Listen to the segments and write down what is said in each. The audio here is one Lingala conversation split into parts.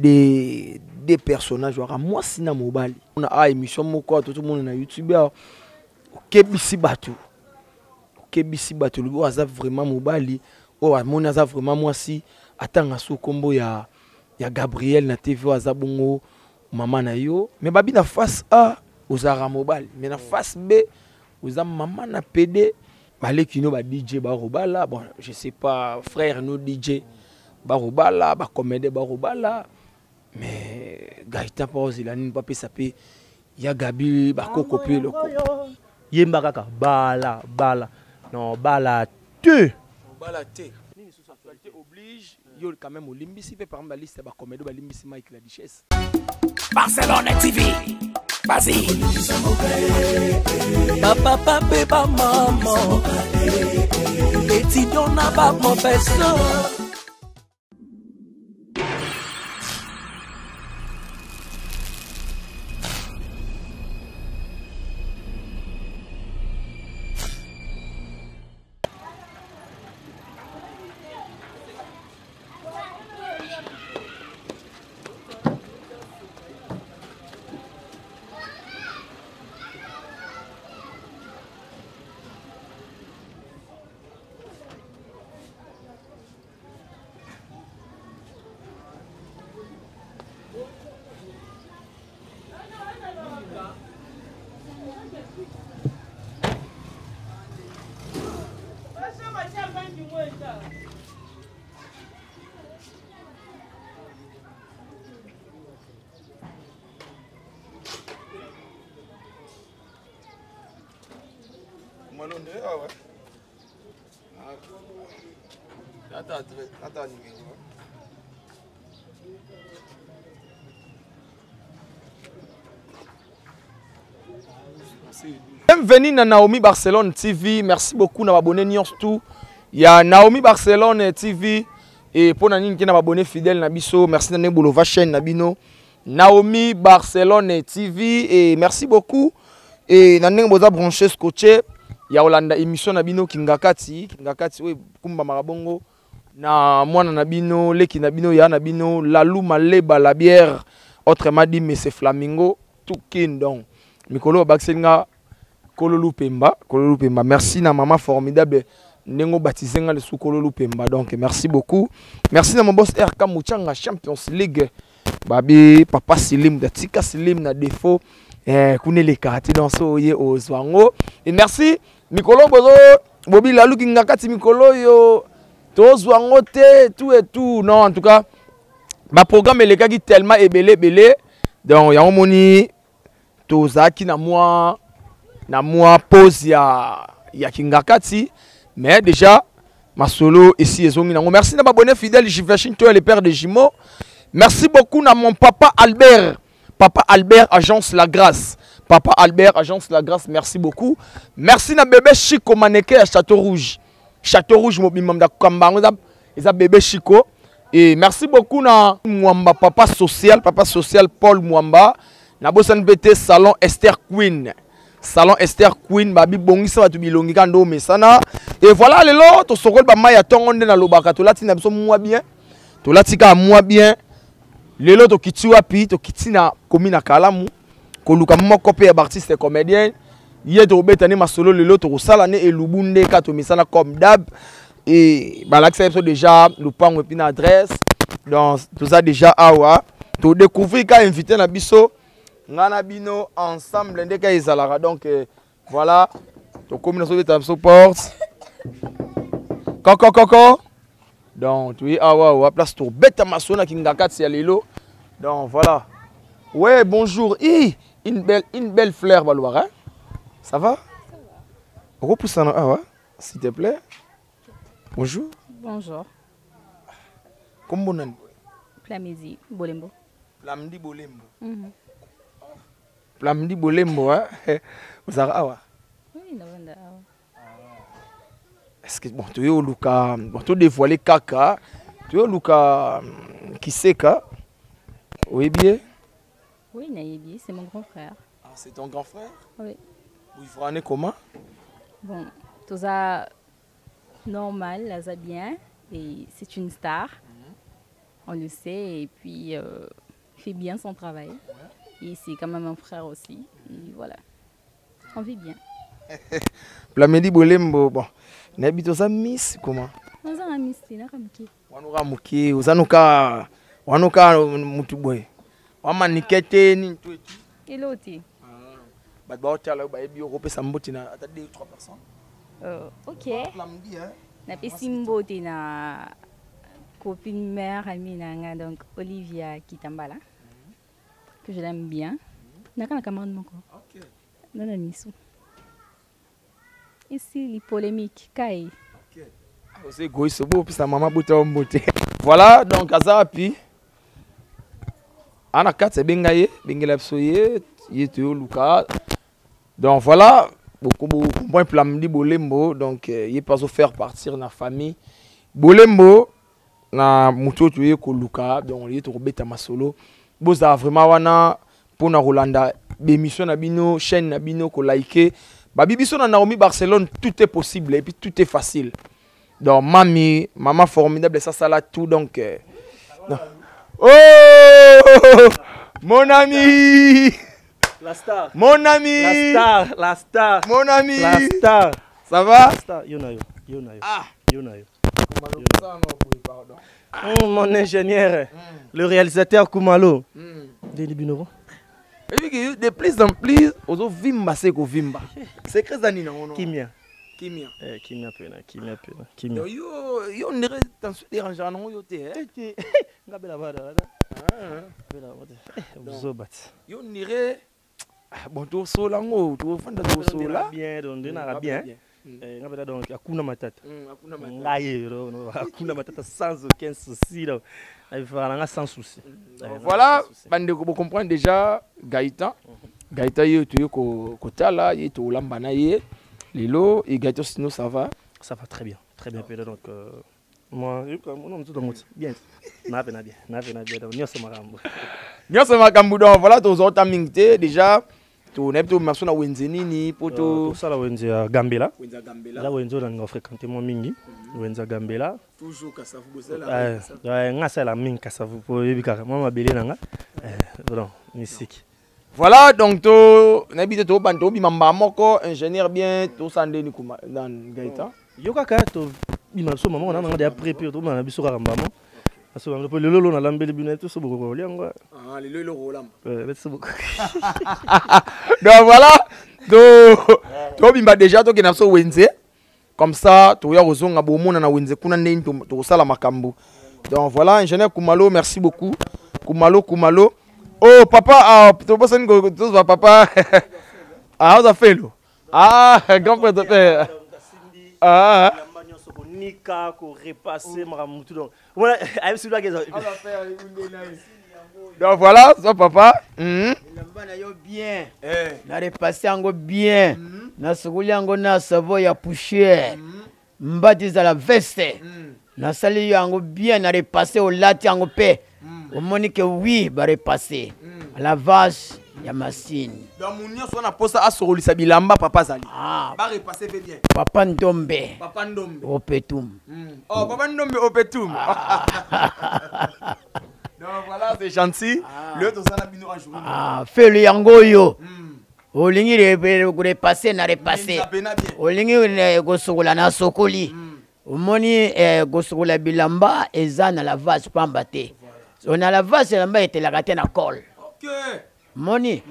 des personnages moi sina mobali on a émission moko tout le monde na YouTube kebisi bato lo aza vraiment mobali o amona aza vraiment moi si atanga sou kombo ya Gabriel na TV aza bongo maman na yo mais babi na face A ozara mobali mais na face B oza maman na PD balé kino ba DJ ba robala bon je sais pas frère no DJ ba robala ba comédie ba robala mais Gaïta pause il a ni pas sapé ya Gabi ba kokopé le yemba kaka bala non bala te nini sous actualité oblige yo quand même olimbisi pe par exemple la liste ba comédie ba limbisi Mike la Duchesse Barcelone TV vas-y papa papa maman petit donna pas mon personne. Bienvenue na Naomi Barcelone TV. Merci beaucoup na abonné tout. Il y a Naomi Barcelone TV et pour nani qui na abonné fidèle na biso. Merci na Nebulova chaîne na bino. Naomi Barcelone TV et merci beaucoup et nani boza branché scotché. Il y a Olanda émission na bino Kingakati we kumba marabongo na mwana na bino leki na bino ya na bino Lalou Maleba la bière autrement dit mais c'est Flamingo tout kingdom mikolo baksenga Kololu Pemba merci na maman formidable nengo baptisenga le sous Kololu Pemba donc merci beaucoup merci na mon boss RK Muchanga Champions League babi papa Silim da tika Silim na défaut kune le kati dans so ye ozwango et merci mikolo bozo bobi Lalou Kingakati mikolo yo tozwango te tout et tout non en tout cas ma programme les gars qui tellement belé donc ya moni tozaki na moi pause ya Kingakati mais déjà ma solo ici ezongi nango merci na abonné fidèle Jivachin toi le père de Jimo merci beaucoup na mon papa Albert agence La Grâce merci beaucoup merci na bébé Chico Maneke à Château Rouge mobimam da kambango eza bébé Chico et merci beaucoup na Mwamba papa social Paul Mwamba na bosan BT salon Esther Queen babi bongisa batu bilongi kando mesana et voilà lelo to sokol ba maya tongonde na lobaka to lati na biso moi bien lelo to kiti wapi to kiti na komina Kalamu ko luka moko pe artiste comédien ye to betane masolo lelo to sala ne elubunde ka to misana comme d'hab et ba l'accepte déjà nous pango pina adresse donc tout ça déjà awa to découvrir ka invité na biso ngana bino ensemble ndeka ezalaka donc voilà to combinaison de ta porte coco donc oui awa place to beta masona Kingakati ya lelo donc voilà ouais bonjour une belle fleur baloire hein ça va repoussant awa s'il te plaît bonjour comment on Plamidi Bolembo Plamdi Bolembo, hein? Vous avez awa? Oui, non, awa. Est-ce que bon, tu es au Luka, bon, tu dévoilé Kaka, tu es au Luka qui sait ka? Oui, bien? Oui, Naïbi, c'est mon grand frère. Ah, c'est ton grand frère? Oui. Vous frère comment? Bon, tout ça normal, là, ça bien, et c'est une star. on le sait, et puis il fait bien son travail. Et c'est quand même un frère aussi. Et voilà, on vit bien. Plamedi Bolembo, bon, n'habite ça Miss comment? On a un mystique, on a un mystique. Wanuka muki, wanuka mutuboy. Wamanikete ni tout. Et l'autre? Bah tu as là, bah bio repé ça mboti na à 2 ou 3 personnes. Ok. Plamedi hein. Na pesimbo na copine mère amie nanga donc Olivia Kitambala que je l'aime bien. Na kana camarade moko. OK. Nana nisu. Ici les polémiques kai. OK. C'est goïse beau puis sa maman bouta mbote. Voilà donc azapi. Ana kat c'est bengaye, bengela psoye, yeto luka. Donc voilà, beaucoup bon Plamedi Bolembo donc il pas faire partir na famille Bolembo na muto tuye ko luka donc il to beta masolo. Boza vraiment wana pour na Rolanda émission na bino chaîne na bino ko liker. Ba bibiso na Naomi Barcelone tout est possible et puis tout est facile. Donc mami, maman formidable ça là tout donc oh mon ami. La star. Mon ami. La star. Mon ami. La star. Ça va? La star. Yonayo. Ah. Yonayo. Mon ingénieur, le réalisateur Kumalo. Deli Binoro. Et puis de plus en plus, ozo vimba seko vimba. C'est que ça ni na ono. Kimia. Kimia. Kimia pena. Yo on dirait dans ce dérangeant non yo te hein. Ngabela bada. Bela bada. Zobat. Yo on dirait bon to solango, to fanda to sola. Bien, donc on bien. Ngabela donc akuna matata. Akuna matata. Ngaye akuna matata sans aucun souci donc. Il va sans souci. Voilà, bande ko comprendre déjà Gaïta. Gaïta yo to ko tala, yo to lambana ye. Lilo et Gaïta sinon ça va? Ça va très bien Pedro donc moi on tout donc bien. Na bien. Nyonso makambu donc voilà to zota mingte déjà to nepto maso na wenzeni ni poto ça la wenze ya Gambela. Gambela. Là wenze on fréquenté moi mingi. Wenze Gambela. Toujours Kasavu bosela. Ngasa la mingi Kasavu po yebika moi mabele nanga. Bon, musique. Voilà donc to n'habite to banto bimamba moko ingénieur bien to sande ni kuma dans Gaïta. Yoka ka to bimaso maman on a ngade après puis to na biso ka mbamo. Aso ngalo le lolo na lambeli bino to so boko liango. Le lolo rolam. Merci beaucoup. Donc voilà to bimba déjà to kina so wenze comme ça to ya rozonga bomona na wenze kuna ndeni to sala makambo. Donc voilà ingénieur Kumalo merci beaucoup. Kumalo. Oh papa, tu peux sentir que tu vas papa. Ah, on a fait l'eau. Ah, grand frère de père. Ah. Nika ko repasser maramutu donc. Voilà, avec celui-là que donc voilà, ça papa. Nambana yo bien. Na repasser ango bien. Na sokuli ango na savo ya poussière. Mbati za la veste. Na sali yango bien na repasser au lati ango pe. Au monique oui, va repasser. À la vache, il y a machine. Dans mon nid, on a posé à Sorolisa Bilamba, papa Zali. Ah, va repasser bien. Papa Ndombe. Papa Ndombe. Opetum. Oh, Papa Ndombe, Opetum. Donc voilà, c'est gentil. Le tout ça, on a bien joué. Ah, fais le yangoyo. Olingi repasser, na repasser. Olingi gosokola na sokoli. Omoni gosokola Bilamba, eza na la vache pambate. On a la vache là-bas était la gâté na col. OK. Moni.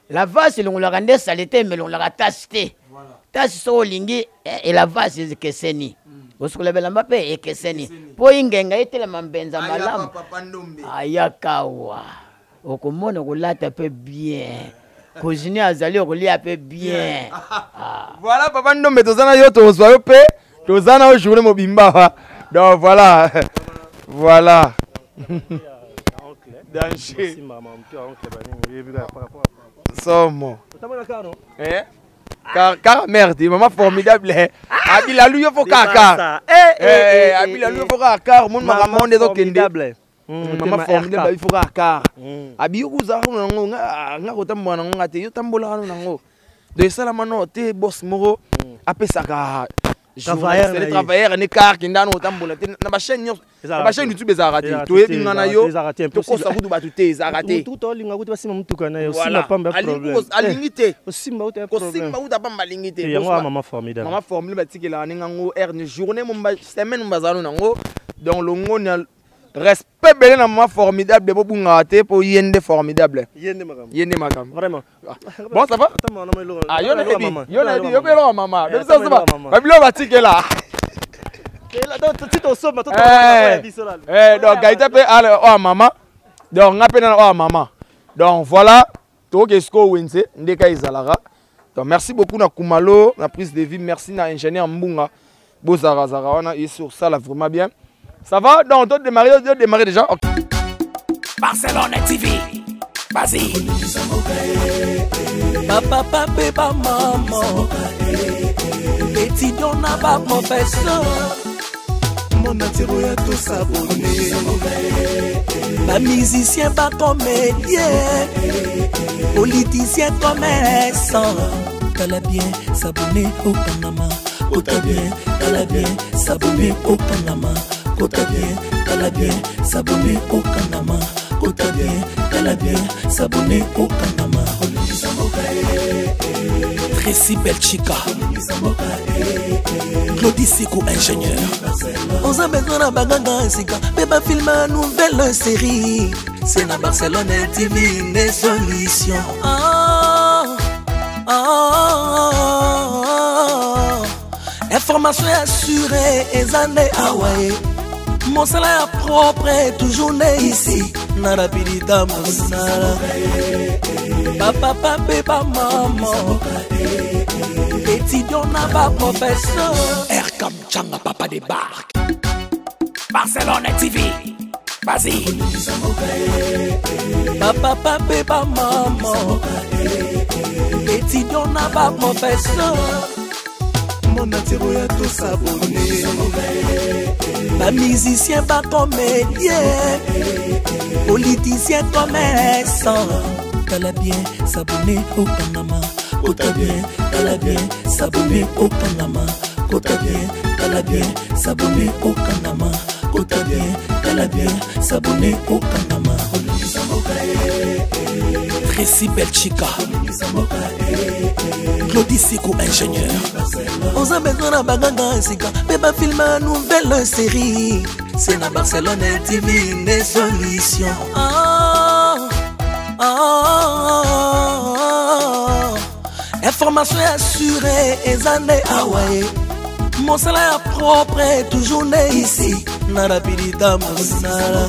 La vache on la gande saleté mais on la tacheté. Voilà. Tache so lingi et la vache est keseni. Parce que la belamba pe est keseni. Po ingenga était la mambenza malam. Ayakawa. Okomona kolata pe bien. Coginer azali okolia pe bien. Voilà papa ndombe tozana yo tozwa yo pe. Tozana au journée mobimba. Donc voilà. Voilà. Danger. Somo. Car merde, maman formidable. Abila lui faut car. Abila lui faut car. Mon maman des autres formidable. Maman formidable il faut car. Abi uza ngo nga ko tambona ngo ngate yo tambola ngo. De sala mano te boss moro apesaka journaliste les travailleurs ne car qui ndano tambola na ba chaîne YouTube za raté to yebinga na yo to ko sabudu batute za raté tout to linga kuti basima mutuka na yo sima pamba problème alimité osimba uta ko simba uta pamba lingité yango mama formidable batikela ningango erne journée mumba semaine mbazano nango donc le ngoni respect belé na maman formidable de bobunga te po yende formidable yende makam vraiment bon ça va ah yo na bi yo maman de ça va babilo batikela donc gaita pe ale o maman donc ngape na o maman donc voilà to kesko wense ndeka izalara donc merci beaucoup na Kumalo na prise de vie merci na ingénieur Mbunga bozara zara wana et sur ça là vraiment bien. Ça va? Donc, on doit démarrer déjà. Okay. Barcelone TV. Vas-y. Papa, papa, maman. Étudiant n'a pas professeur. Mon attiro ya tout s'abonner. Pas musicien, pas comédien. Politicien, commerçant. T'as bien s'abonner au Panama. T'as bien, t'as bien s'abonner au Panama. Kota bien, t'as bien, s'abonner au Kanama. Kota bien, t'as bien, s'abonner au Kanama. Tracy Belchica, Claudie Sikou, ingénieur. On a besoin d'un bagage, Sika. Bébé filme une nouvelle série. C'est la Barcelone TV, une solution. Information assurée, et années Hawaii. Mon salaire propre est toujours né ici. Narapidita Moussala. Papa, papa, maman. Étudiant n'a pas professeur. Erkam Changa, papa débarque. Barcelone TV. Vas-y. Papa, papa, maman. Étudiant n'a pas professeur. Mon attiro ya tout s'abonner. Pas musicien, pas comédien. Politicien, commerçant. T'as bien s'abonner au Panama. T'as bien s'abonner au Panama. T'as bien s'abonner au Panama. T'as bien s'abonner au Panama. Tracy Belchica, Claudie Sikou, ingénieur. On a besoin d'un bagage, Sika. Bébé filme une nouvelle série. C'est la Barcelone TV, une solution. Information assurée, et années Hawaii. Mon salaire propre est toujours né ici. Narapidita Moussala.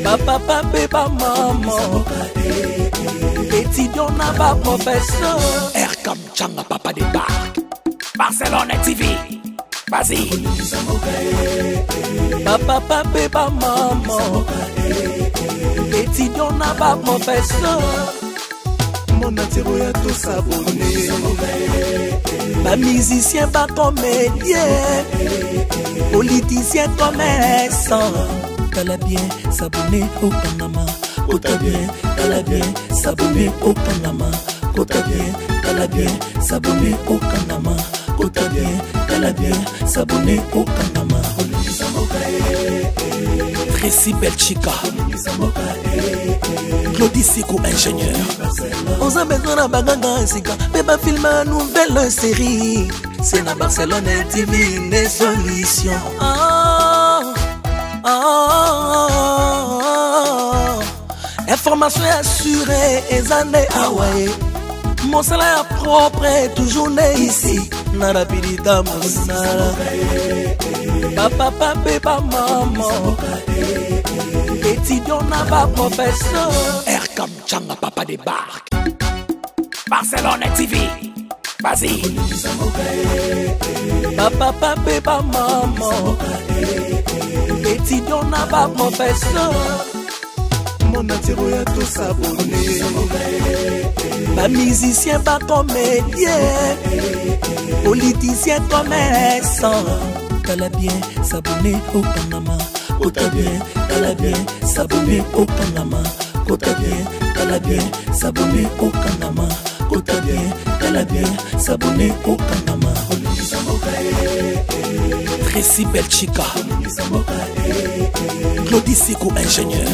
Papa, papa, maman. Étudiant n'a pas professeur. Erkam Changa, papa débarque. Barcelone TV. Vas-y. Papa, papa, maman. Étudiant n'a pas professeur. Mon attiro ya tout s'abonner. Pas musicien, pas comédien. Politicien, commerçant. T'as bien s'abonner au Panama. T'as bien s'abonner au Panama. T'as bien s'abonner au Panama. T'as bien s'abonner au Panama. Tracy Belchica, Claudie Sikou, ingénieur. On a besoin d'un bagage, Sika. Bébé filme une nouvelle série. C'est la Barcelone TV, une solution. Information assurée, et années Hawaii. Mon salaire propre est toujours né ici. Narapidita Moussala. Papa, papa, maman. Étudiant n'a pas professeur. Erkam Changa, papa débarque. Barcelone TV. Vas-y. Papa, papa, maman. Étudiant n'a pas professeur. Mon attiro ya tout s'abonner. Pas musicien, pas comédien. Politicien, commerçant. T'as bien s'abonner au Panama. T'as bien s'abonner au Panama. T'as bien s'abonner au Panama. T'as bien s'abonner au Panama. Tracy Belchica, Claudie Sikou ingénieur.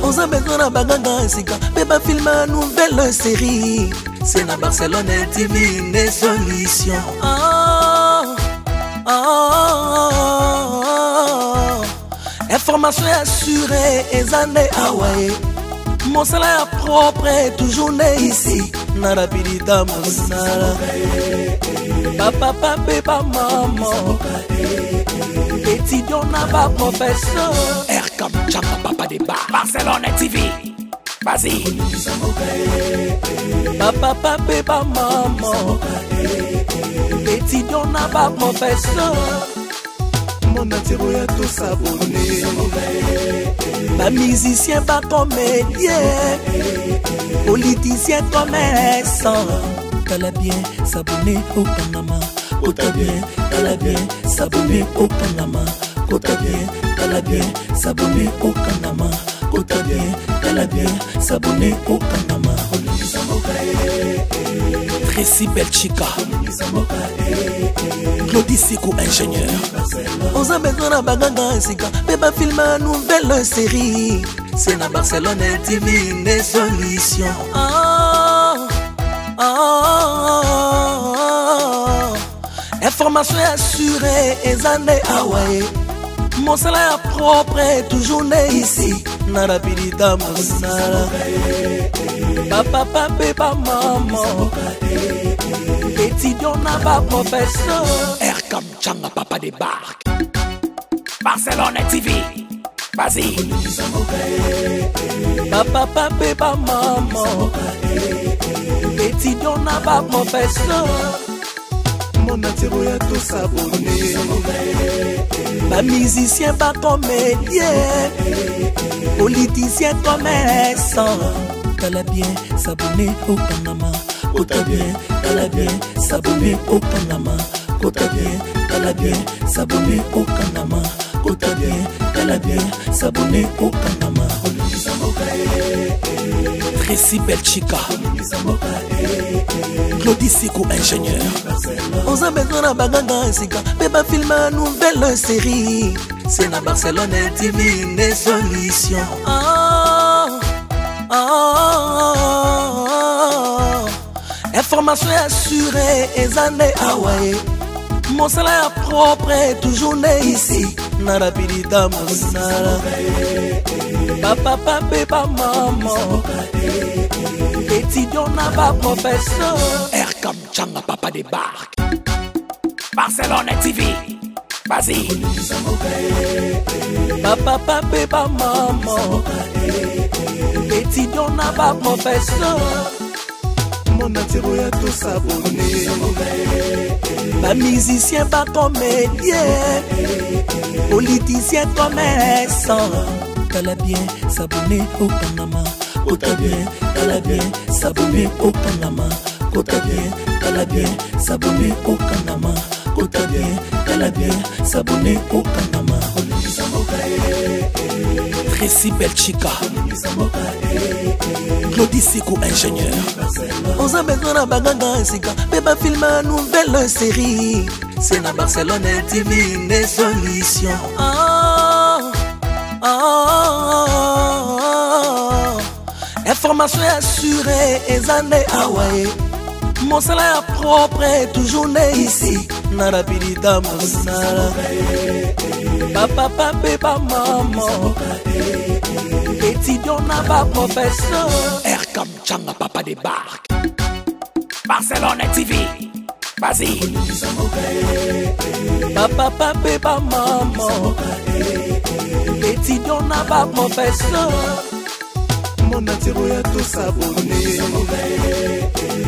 On a besoin d'un baganga sika, bébé film une nouvelle série. C'est na Barcelone TV une solution. Information assurée et années Hawaii. Mon salaire propre est toujours né ici. Na rapidita mon salaire. Papa, papa, maman. Étudiant n'a pas professeur. Comme Chamba Papa des bars. Barcelone TV. Vas-y. Papa, papa, maman. Étudiant n'a pas professeur. Mon atiro ya tout s'abonner. Pas musicien, pas comédien. Politicien, commerçant. T'as bien s'abonner au Panama. T'as bien, t'as bien s'abonner au Panama. T'as bien, t'as bien s'abonner au Panama. T'as bien, t'as bien s'abonner au Panama. Tracy Belchica, Claudie Sikou ingénieur. On a besoin d'un baganga sika, bébé film une nouvelle série. C'est na Barcelone TV une solution. Information assurée et années Hawaii. Mon salaire propre est toujours né ici. Na rapidita mon salaire. Papa, papa, maman. Étudiant n'a pas professeur. Comme Chamba Papa des bars. Barcelone TV. Vas-y. Papa, papa, maman. Étudiant n'a pas professeur. Mon atiro ya tout s'abonner. Pas musicien, pas comédien. Politicien, commerçant. T'as bien s'abonner au Panama. T'as bien s'abonner au Panama. T'as bien s'abonner au Panama. T'as bien s'abonner au Panama. Tracy Belchica, Claudie Sikou ingénieur. On a besoin d'un baganga sika, bébé film une nouvelle série. C'est na Barcelone TV une solution. Information assurée et années Hawaii. Mon salaire propre est toujours né ici. Na rapidita mon salaire. Papa, papa, maman. Étudiant n'a pas professeur. Comme Chamba Papa des bars. Barcelone TV. Vas-y. Papa, papa, maman. Étudiant n'a pas professeur. Mon atiro ya tout s'abonner. Pas musicien, pas comédien. Politicien, commerçant. T'as bien s'abonner au Panama. T'as bien s'abonner au Panama. T'as bien s'abonner au Panama. T'as bien s'abonner au Panama. Tracy Belchica, Claudie Sikou ingénieur. On a besoin d'un baganga sika, bébé film une nouvelle série. C'est na Barcelone TV une solution. Information assurée et années Hawaii. Mon salaire propre est toujours né ici. Na rapidita mon salaire. Papa, papa, maman. Étudiant n'a pas professeur. Comme Chamba Papa des bars. Barcelone TV. Vas-y. Papa, papa, maman. Étudiant n'a pas professeur. Mon atiro ya tout s'abonner.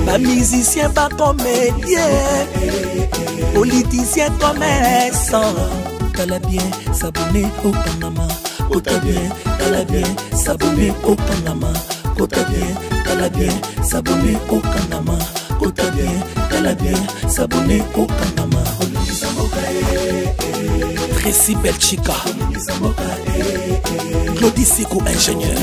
Pas musicien, pas comédien. Politicien, commerçant. T'as bien s'abonner au Panama. T'as bien s'abonner au Panama. T'as bien s'abonner au Panama. T'as bien s'abonner au Panama. Tracy Belchica, Claudie Sikou ingénieur.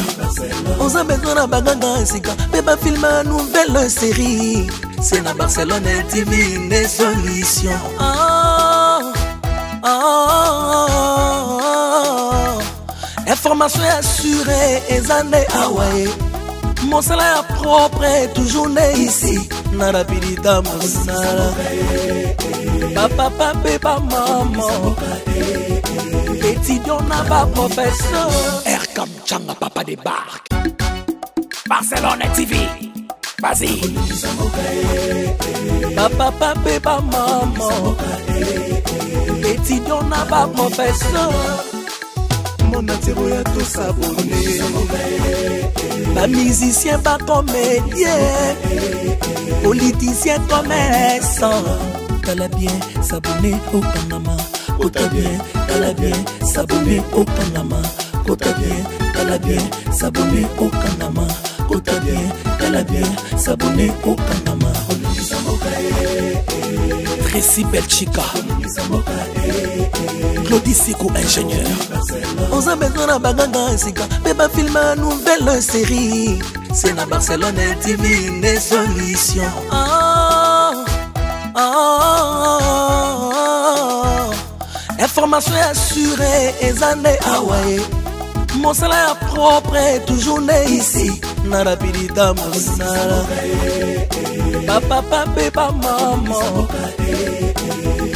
On a besoin d'un baganga sika, bébé film une nouvelle série. c'est na Barcelone TV une solution. Information assurée et années Hawaii. Mon salaire propre est toujours né ici. Nara pilita monsala. Papa, papa, maman. Étudiant n'a pas professeur. Air comme Changa Papa débarque. Barcelone TV. Vas-y. Papa, papa, maman. Étudiant n'a pas professeur. Mon atiro ya tout s'abonner. Pas musicien, pas comédien. Politicien, commerçant. T'as bien s'abonner au Panama. T'as bien, t'as bien s'abonner au Panama. T'as bien, t'as bien s'abonner au Panama. T'as bien, t'as bien s'abonner au Panama. Tracy Belchica. Claudie Sikou ingénieur. On a besoin d'un baganga ainsi mais pas filmer une nouvelle série. C'est na Barcelone TV une solution. Information assurée et années Hawaii. Mon salaire propre est toujours né ici. Nara pilita monsala. Papa, papa, maman.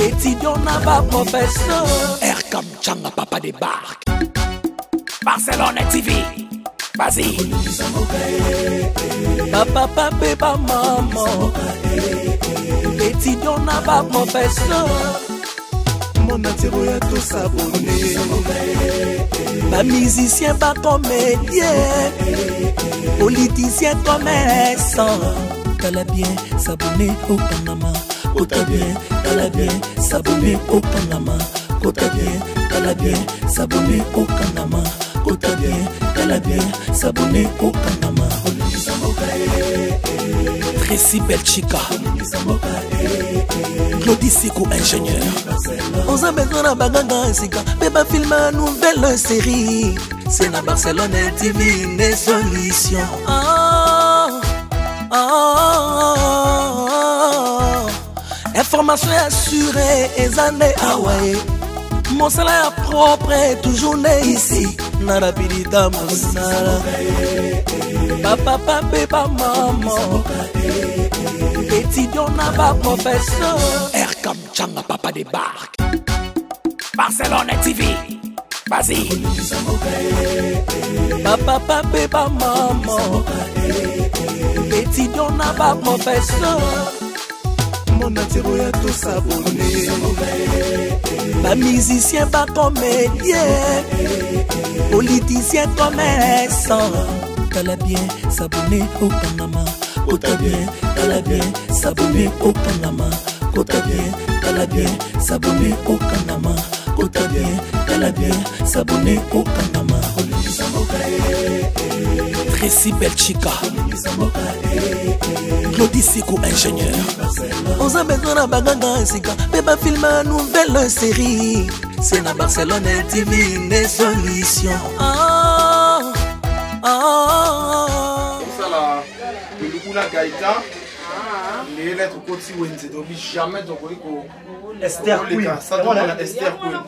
Étudiant n'a pas professeur. Air comme Changa Papa débarque. Barcelone TV. Vas-y. Papa, papa, maman. Étudiant n'a pas professeur. Mon atiro ya tout s'abonner. Pas musicien, pas comédien. Politicien, commerçant. T'as bien s'abonner au Panama. T'as bien s'abonner au Panama. T'as bien s'abonner au Panama. T'as bien s'abonner au Panama. Tracy Belchica. Claudie Sikou ingénieur. On a besoin d'un baganga ainsi mais pas filmer une nouvelle série. C'est na Barcelone TV une solution. Information assurée et années Hawaii. Mon salaire propre est toujours né ici. Nara pilita monsala. Papa, papa, maman. Étudiant n'a pas professeur. Air comme Changa Papa débarque. Barcelone TV. Vas-y. Papa, papa, maman. Étudiant n'a pas professeur. Mon atiro ya tout s'abonner. Pas musicien, pas comédien. Politicien, commerçant. T'as bien s'abonner au Panama. T'as bien s'abonner au Panama. T'as bien s'abonner au Panama. T'as bien s'abonner au Panama. Tracy Belchica. Claudie Sikou ingénieur. On a besoin d'un baganga ainsi mais pas filmer une nouvelle série. C'est na Barcelone TV une solution. Le Lukula Gaïta, les lettres côté Wendy, donc jamais donc Esther Queen. Esther Queen.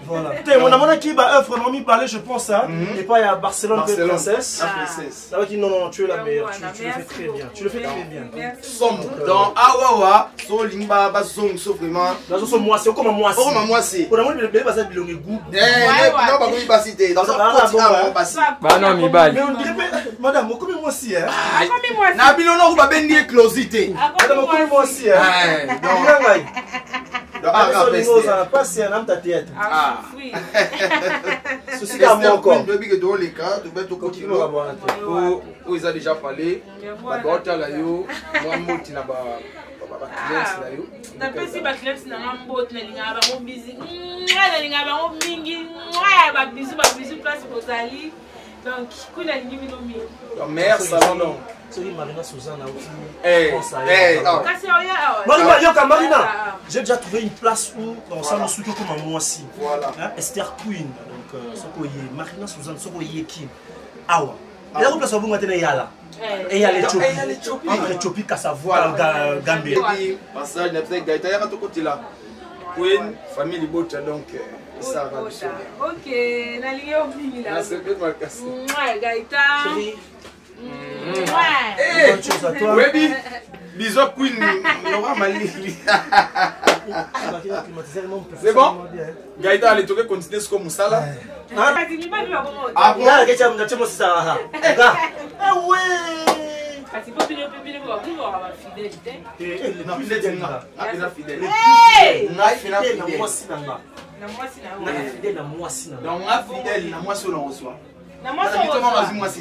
Voilà. Mon amant qui va vraiment m'y parler, je pense, hein. Et pas il y a Barcelone, princesse. Ça va dire non, tu es la meilleure. Tu le fais très bien. Tu le fais très bien. Somme dans Awawa, so limba bazong so vraiment. Là, ce sont moi, c'est comme moi. Oh moi c'est. Pour moi, le bébé va s'être bilongé goût. Non, pas comme il passe ici. Dans un côté à passer. Bah non, mi bal. Mais on dirait, madame, comme moi aussi, hein. Na bilono ou ba benni closité. Madame, comme moi aussi, hein. Donc passe un homme ta tête. ah oui. Ceci là moi encore. Depuis que dans les cas, tu peux tout continuer. Où ils ont déjà parlé. Ba dota la yo, moi moti na ba clients na yo. Na pesi ba clients na mbot na linga ba mo busy. Na linga ba mo mingi. Ba busy place kozali. Donc kuna lingi minomi. Mère salon. C'est Marina Suzanne aussi. Marina, j'ai déjà trouvé une place où on s'en a soutenu comme moi aussi. Voilà. Esther Queen, donc Sokoye, Marina Suzanne, Sokoye Kim. Awa. Il a remplacé Bongo Tene Yala. Et il y a les Tchopi. Les Tchopi, Kassavoie, Gambé. Passage, Gaïta, il y a tout côté là. Queen, famille Libota, donc ça va. Ok, la ligne au fini là. C'est peut-être mal cassé. Gaïta. Bonne chose à toi. Webi, bisous Queen, Laura Mali. C'est bon? Gaïta, allez, tu veux continuer ce comme ça là? Ah bon? Ah ouais! Kasi po pili ko ba fidélité. Na fidèle na. Na fidèle. Na fidèle na moi si na. Na moi si na. Na fidèle na moi si na. Donc na fidèle na moi si on reçoit. Na moi si on reçoit. Na aussi moi si.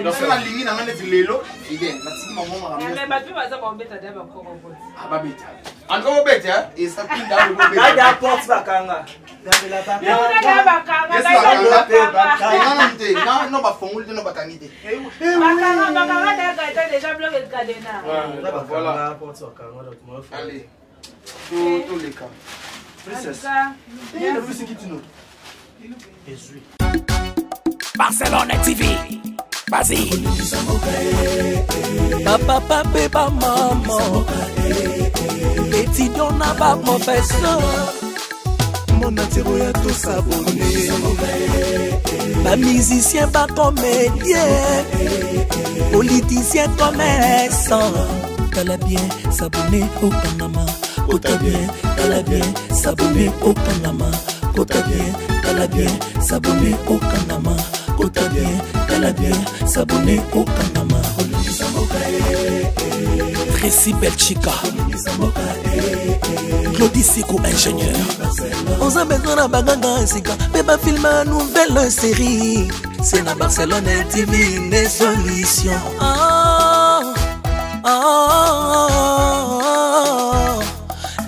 Donc c'est la ligne na ngane lelo fidèle. Na tiki maman ma mais ba tu baza ba beta d'aba ko ko. Ah ba beta. Encore beta et ça pinda le beta. Là da porte bakanga. Non, pas fongol de nos bacanité. Déjà bloqué le cadenas. Voilà. Allez, tous les cas. Princesse. Barcelone TV. Vas-y. Papa, papa, maman. Étudiant n'a pas professeur. Mon attiré à tous abonnés. Pas musicien, pas comédien. Politicien, commerçant. T'as bien s'abonner au Panama. T'as bien, t'as bien s'abonner au Panama. T'as bien, t'as bien s'abonner au Panama. T'as bien, t'as bien s'abonner au Panama. Tracy Belchica, Claudie Sikou ingénieur. On a besoin d'un bagage Sika, mais pas filmer une nouvelle série. C'est dans Barcelone TV les solutions.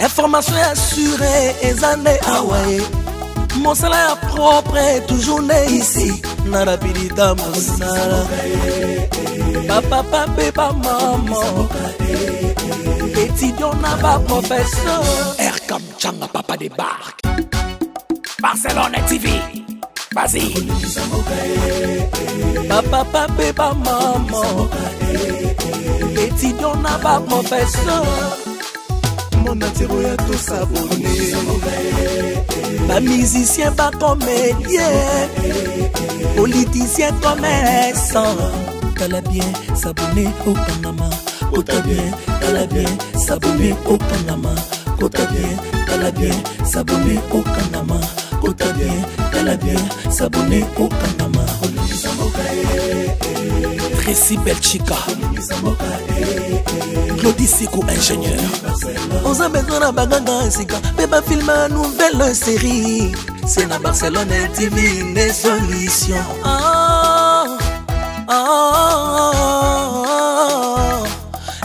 Information assurée et années Hawaii. Mon salaire propre est toujours né ici. Narapidita mon salaire. Papa, papa, maman. Étudiant n'a pas professeur. Erkam Changa Papa débarque. Barcelone TV. Vas-y. Papa, papa, maman. Étudiant n'a pas professeur. Mon attiré à tous abonnés. Pas musicien, pas comédien. Politicien, commerçant. T'as bien s'abonner au Panama. T'as bien s'abonner au Panama. T'as bien s'abonner au Panama. T'as bien s'abonner au Panama. Tracy Belchica, Claudie Sikou ingénieur. On a besoin d'un bagage Sika, mais pas filmer une nouvelle série. C'est dans Barcelone TV les solutions.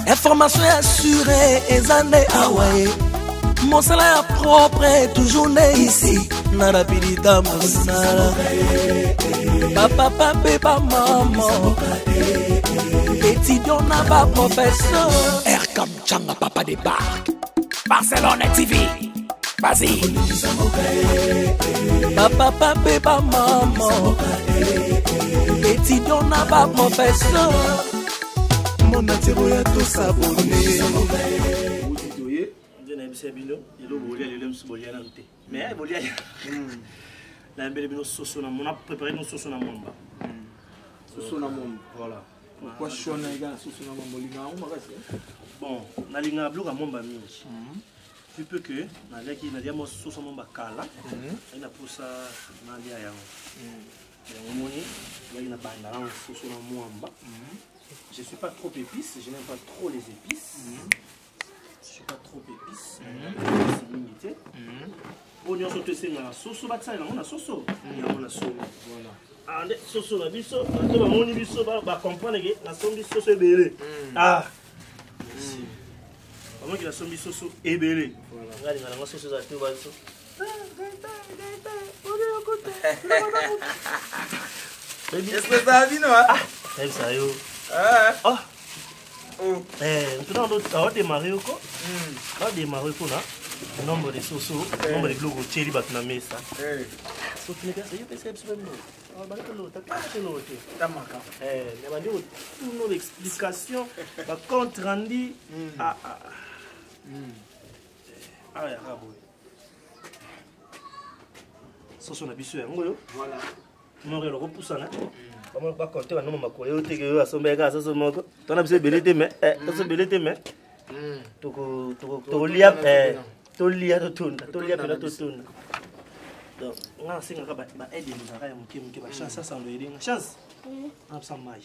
Information assurée et années Hawaii. Mon salaire propre est toujours né ici. Narapidita mon salaire. Papa, papa, maman. Étudiant n'a pas professeur. Erkam Changa Papa débarque. Barcelone TV. Vas-y. Papa, papa, maman. Étudiant n'a pas professeur. Mon attiré à tous abonnés. Mais on a préparé nos sauces na momba. Voilà. Pourquoi chona ega sauce na momba linga on magasi? Bon, na linga bloka momba mingi. Tu peux que na leki na dia mo sauce na momba kala. Ina poussa na dia yango. Ya moni, ya ina banda na sauce na momba. Je suis pas trop épice, je n'aime pas trop les épices. Je suis pas trop épice. C'est limité. Oignon sauté c'est la sauce batsa na mona sauce. Ya mona sauce. Voilà. Ande sauce na biso, to ba moni biso ba comprendre que la sauce sauce ebele. Ah. Comment que la sauce ebele. Voilà. Ngali ngala sauce za tuba biso. Est-ce que ça a vu non? Elle ça yo. Ah. Oh. Maintenant on a démarré quoi? On a démarré quoi là? nombre de soso, nombre de glogo tcheli batna mesa. So tu ne peux pas c'est absolument. Ah bah l'autre, t'as l'autre. Tamaka. Mais bah l'autre, une explication, bah compte rendu ah. Ah ya rabo. Soso na biso yango yo. Voilà. Mon le repoussa na. Comment pas compter ba nombre makolo yo teke yo asombeka soso moko. Tona biso belete mais soso belete mais. Tolia totunda pela totunda. Donc nga singa ka ba aide ni zaka ya mukimike ba chance ça ndo edinga chance. Ah ça mai.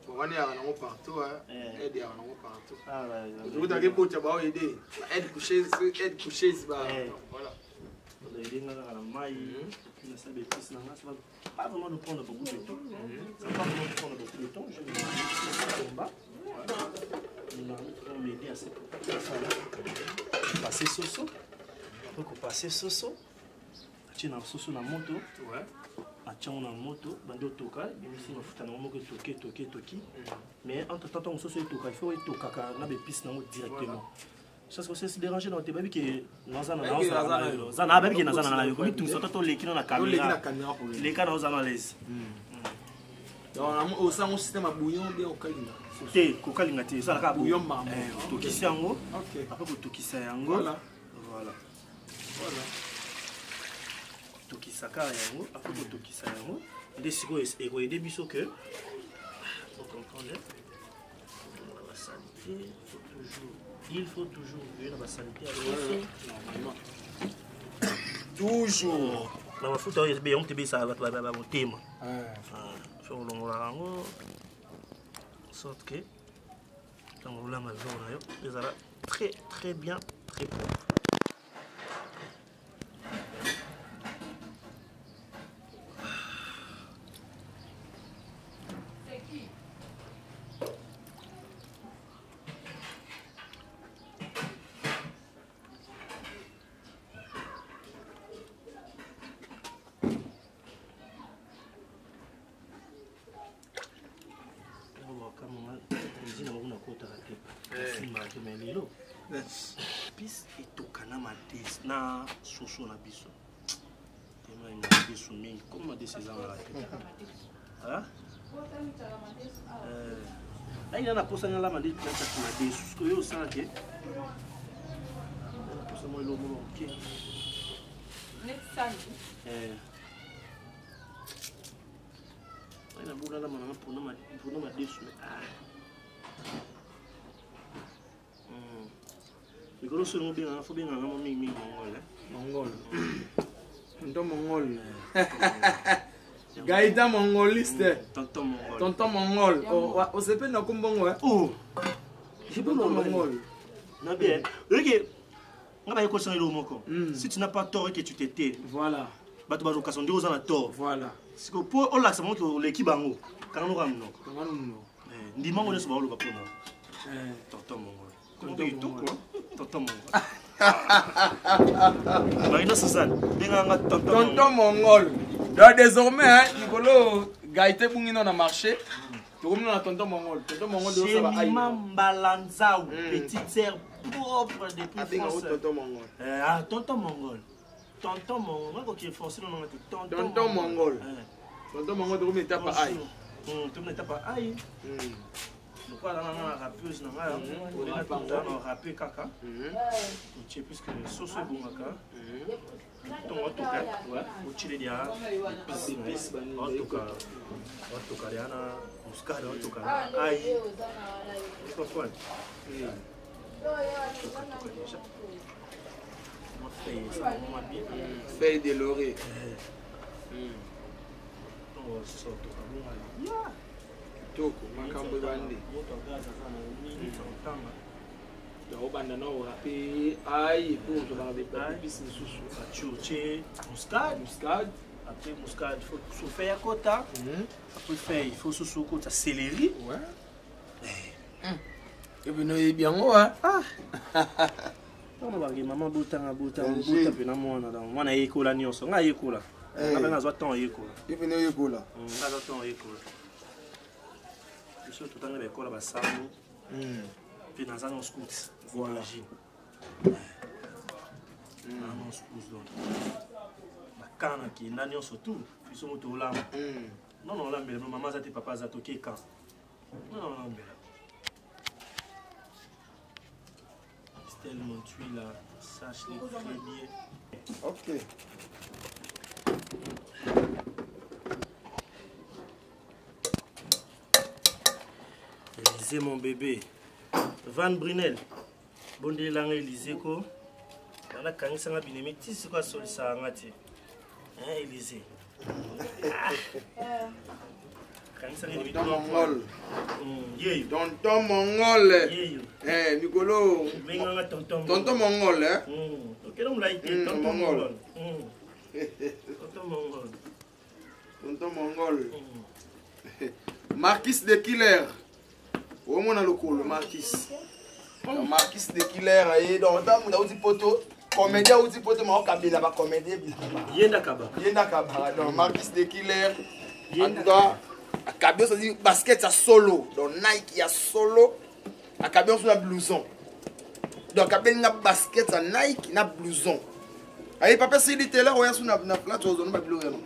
On est à un partout aide à un partout. Ah ouais. Vous avez pour te ba aider. Aide coucher ba voilà. On edinga la mai. Na sabe pisa na ça va pas vraiment nous prendre beaucoup de temps. Ça va pas vraiment nous prendre beaucoup de temps, je vais combat. On m'aider à passer soso. Après qu'on passe soso, tu as soso na moto, tu as na moto, bando toka, ici on fout na moto toki. Mais entre temps on soso toka, il faut toka na be piste na directement. Ça c'est déranger dans tes baby que nazana na baby que nazana na yo comme tout ça to lekina na caméra. Les cas dans analyse. Donc au sein un système à bouillon bien au kalinga. Te kokalinga te ça la bouillon mambo. Tokisa yango. Après ko tokisa yango. Voilà. Tokisa ka yango, après ko tokisa yango. Nde siko e ko aider biso que faut comprendre. La santé, il faut toujours veiller la santé normalement. Toujours. Na mafuta yo be on te be ça ba motema. Faut longola yango. Sorte que dans le lama jaune ils sont très très bien, très propre. Pis et tokana ma des na soso na biso. Tema ina biso mingi comme ma des ans la tête. Hein? Aí na posa na ma des planta ma des soso yo sa ke. Na posa mo lo mo ke. Netsani. Aí na bula la ma na pona ma des Le gros sur bien, il faut bien avoir mon mimi mongol. Tonton mongol. Gaïda mongoliste. Tonton mongol. On se peut dans Kumbongo. Oh. J'ai pas mongol. Na bien. Regarde. On va y conseiller le moko. Si tu n'as pas tort et que tu t'étais. Voilà. Bah tu vas occasion de aux en tort. Voilà. C'est que pour on l'accent que l'équipe bango. Quand on ramène. Ndima on est sur le bapona. Tonton mongol. Tonton mongol. Marina Suzanne, tonton mongol. Donc désormais, Nicolo, Gaïté Bungino a marché. Tu remets dans tonton mongol. Tonton mongol de ça. Balanzao, petite sœur propre depuis France. Tonton mongol. Tonton mongol. Tonton mongol, quand tu es forcé, on a dit tonton mongol. Tonton mongol, tu remets ta pas aïe. Tu remets ta pas aïe. Donc là, on a la rappeuse, on a rappé caca. Tu sais, puisque le sauce est bon, ton autocar, au chili dia, épices, autocar, muscade, autocar, aïe. Tu comprends? Feuille de laurier. Toko makambo bande to banda no rapi ai pour to bande épices susu achoche muscade après muscade faut souffler à côté après faire il faut susu côté céleri et puis nous bien on va maman botanga pe na mona dans mona yekola nyonso nga yekola ngaba nazwa temps yekola et puis nous yekola ngaba temps yekola surtout dans les écoles à Bassamo, puis dans un scout, imagine. non suppose donc bakana ki nani surtout biso moto olamba non non olambela maman za te papa za toke quand non non olambela tellement tué là sache les très bien ok Élisée mon bébé Van Brunel bonde langa Élisée ko wana kangisanga binemi tisi kwa solisa ngati hein Élisée kangisanga ni tonton mongol yeyo tonton mongol Nicolo menga tonton mongol ok donc là il tonton mongol tonton mongol Marquis de Killer au mon alcool Marquis de Killer et donc dans mon outil poto comédien outil poto ma kabila ba comédien yenda kaba donc Marquis de Killer en tout cas akabio ça dit basket à solo donc Nike ya solo akabio sur la blouson donc akabio na basket à Nike na blouson ayi papa c'est là on sur na plate aux ba blouson.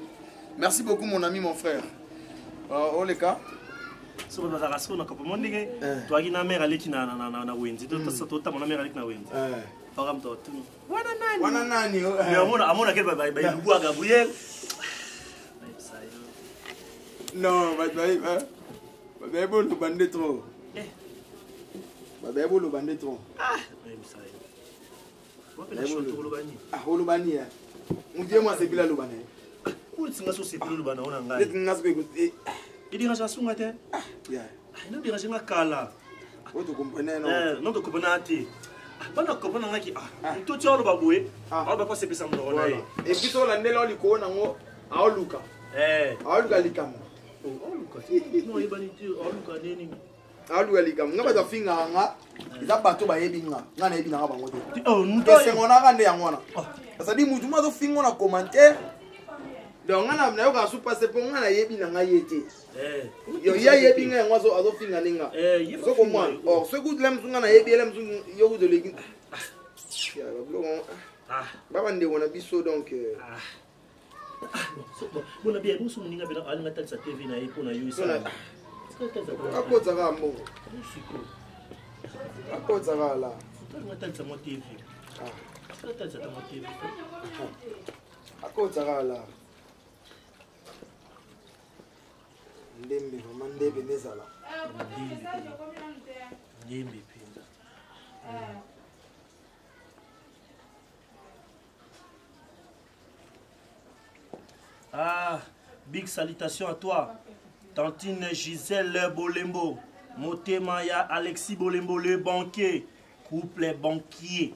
Merci beaucoup mon ami mon frère oh les gars so ba za raso na ko mondinge to agi na mère aleki na wenzi to ta mona mère aleki na wenzi para mtoto wana nani amona ke ba luwa Gabriel non ba bon le bandit trop ba bon le bandit trop le bani on dit moi c'est bila le bani ou tinga so c'est bila le bani ona ngai tinga so écouter il dira ça sunga te il dira jinga kala o to comprendre non to comprendre te bana comprendre ngaki to tsholo ba boye ba ba se pesa mno na e puis so la ndelo liko na ngo a luka luka likamo luka no ibani ti luka neni luka likamo ngaba za finga nga za bato ba yebi nga na yebi na bango te nto se ngona ka nde yangona ça dit mutu ma zo finga na commentaire donc ngana na yo ka su passe po ngana yebi na nga yete yo ya yebi nga ngwa azo finga ninga so ko moi or ce goût lem sunga na yebi lem sun yo de legi ya baba nde wona biso donc bona bien nous sommes ninga bena alinga tsa TV na ipo na yo isa akotsa ka mbo akotsa ka la tsa mo TV tsa mo TV akotsa ka la ndembe vraiment ndebe nezala ndembe pinda big salutation à toi tantine Gisèle Bolembo motema ya Alexis Bolembo le banquier couple banquier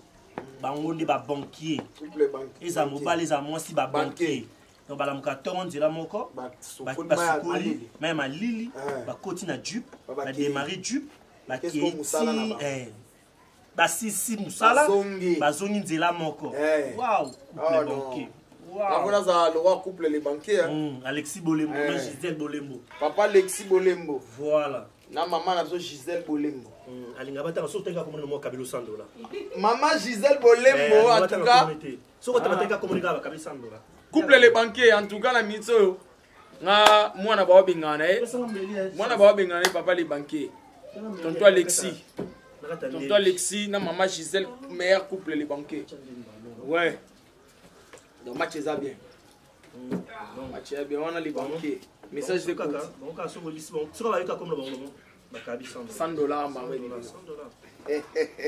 bangonde ba banquier couple banquier eza mobali eza mwasi ba banquier donc bala mukatongo nzela moko basukoli même à Lili bakoti na jupe ba démarrer jupe ba keti basisi musala bazongi nzela moko wow couple banquier wow voilà ça le roi couple les banquiers Alexis Bolembo Gisèle Bolembo papa Alexis Bolembo voilà na maman na Gisèle Bolembo alinga batanga so tenga komona mo kabilo $100 maman Gisèle Bolembo en tout cas so tenga komona ba kabilo $100 couple les banquiers en tout cas na mitso nga mwana ba bingana mwana ba bingana papa les banquiers tonton Alexis na maman Gisèle meilleur couple les banquiers ouais donc match est bien match est bien on a les banquiers message de kaka on ka so bolisi bon so ba yuka comme le bon bakabi $100 $100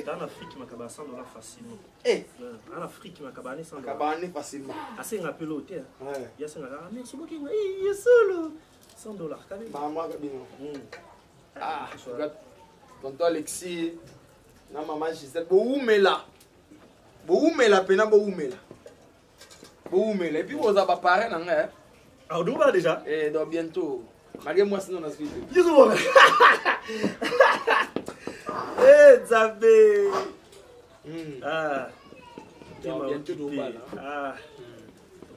dans l'Afrique makaba $100 facilement en Afrique makaba $100 kabane facilement assez rappelé hôtel ya ça ngara mais so boki ya solo $100 kabi maman kabino tonton Alexis na maman Gisèle boumela pena boumela et puis vous avez parlé nanga ah on va déjà donc bientôt malgré moi sinon on a suivi Zabé bientôt do bala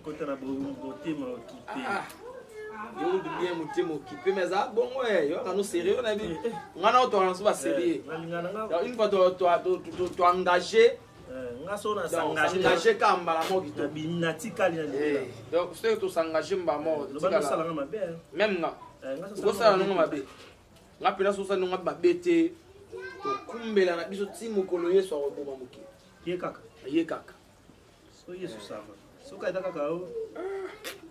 côté na beauté ma occupé yo bien mutima occupé mais ça bon ouais yo ngano sérieux na bi ngana auto ngana pas sérieux une fois tu engagé ngaso na s'engager quand mbala moki to binatikali na donc c'est to s'engager mbala mo tikala sala nga mabe même nga ko sala nga mabe nga pena so sa nga mabe te to kumbela na biso ti mokolo yeso akoboma moki ye kaka so yeso sala so ka kaka o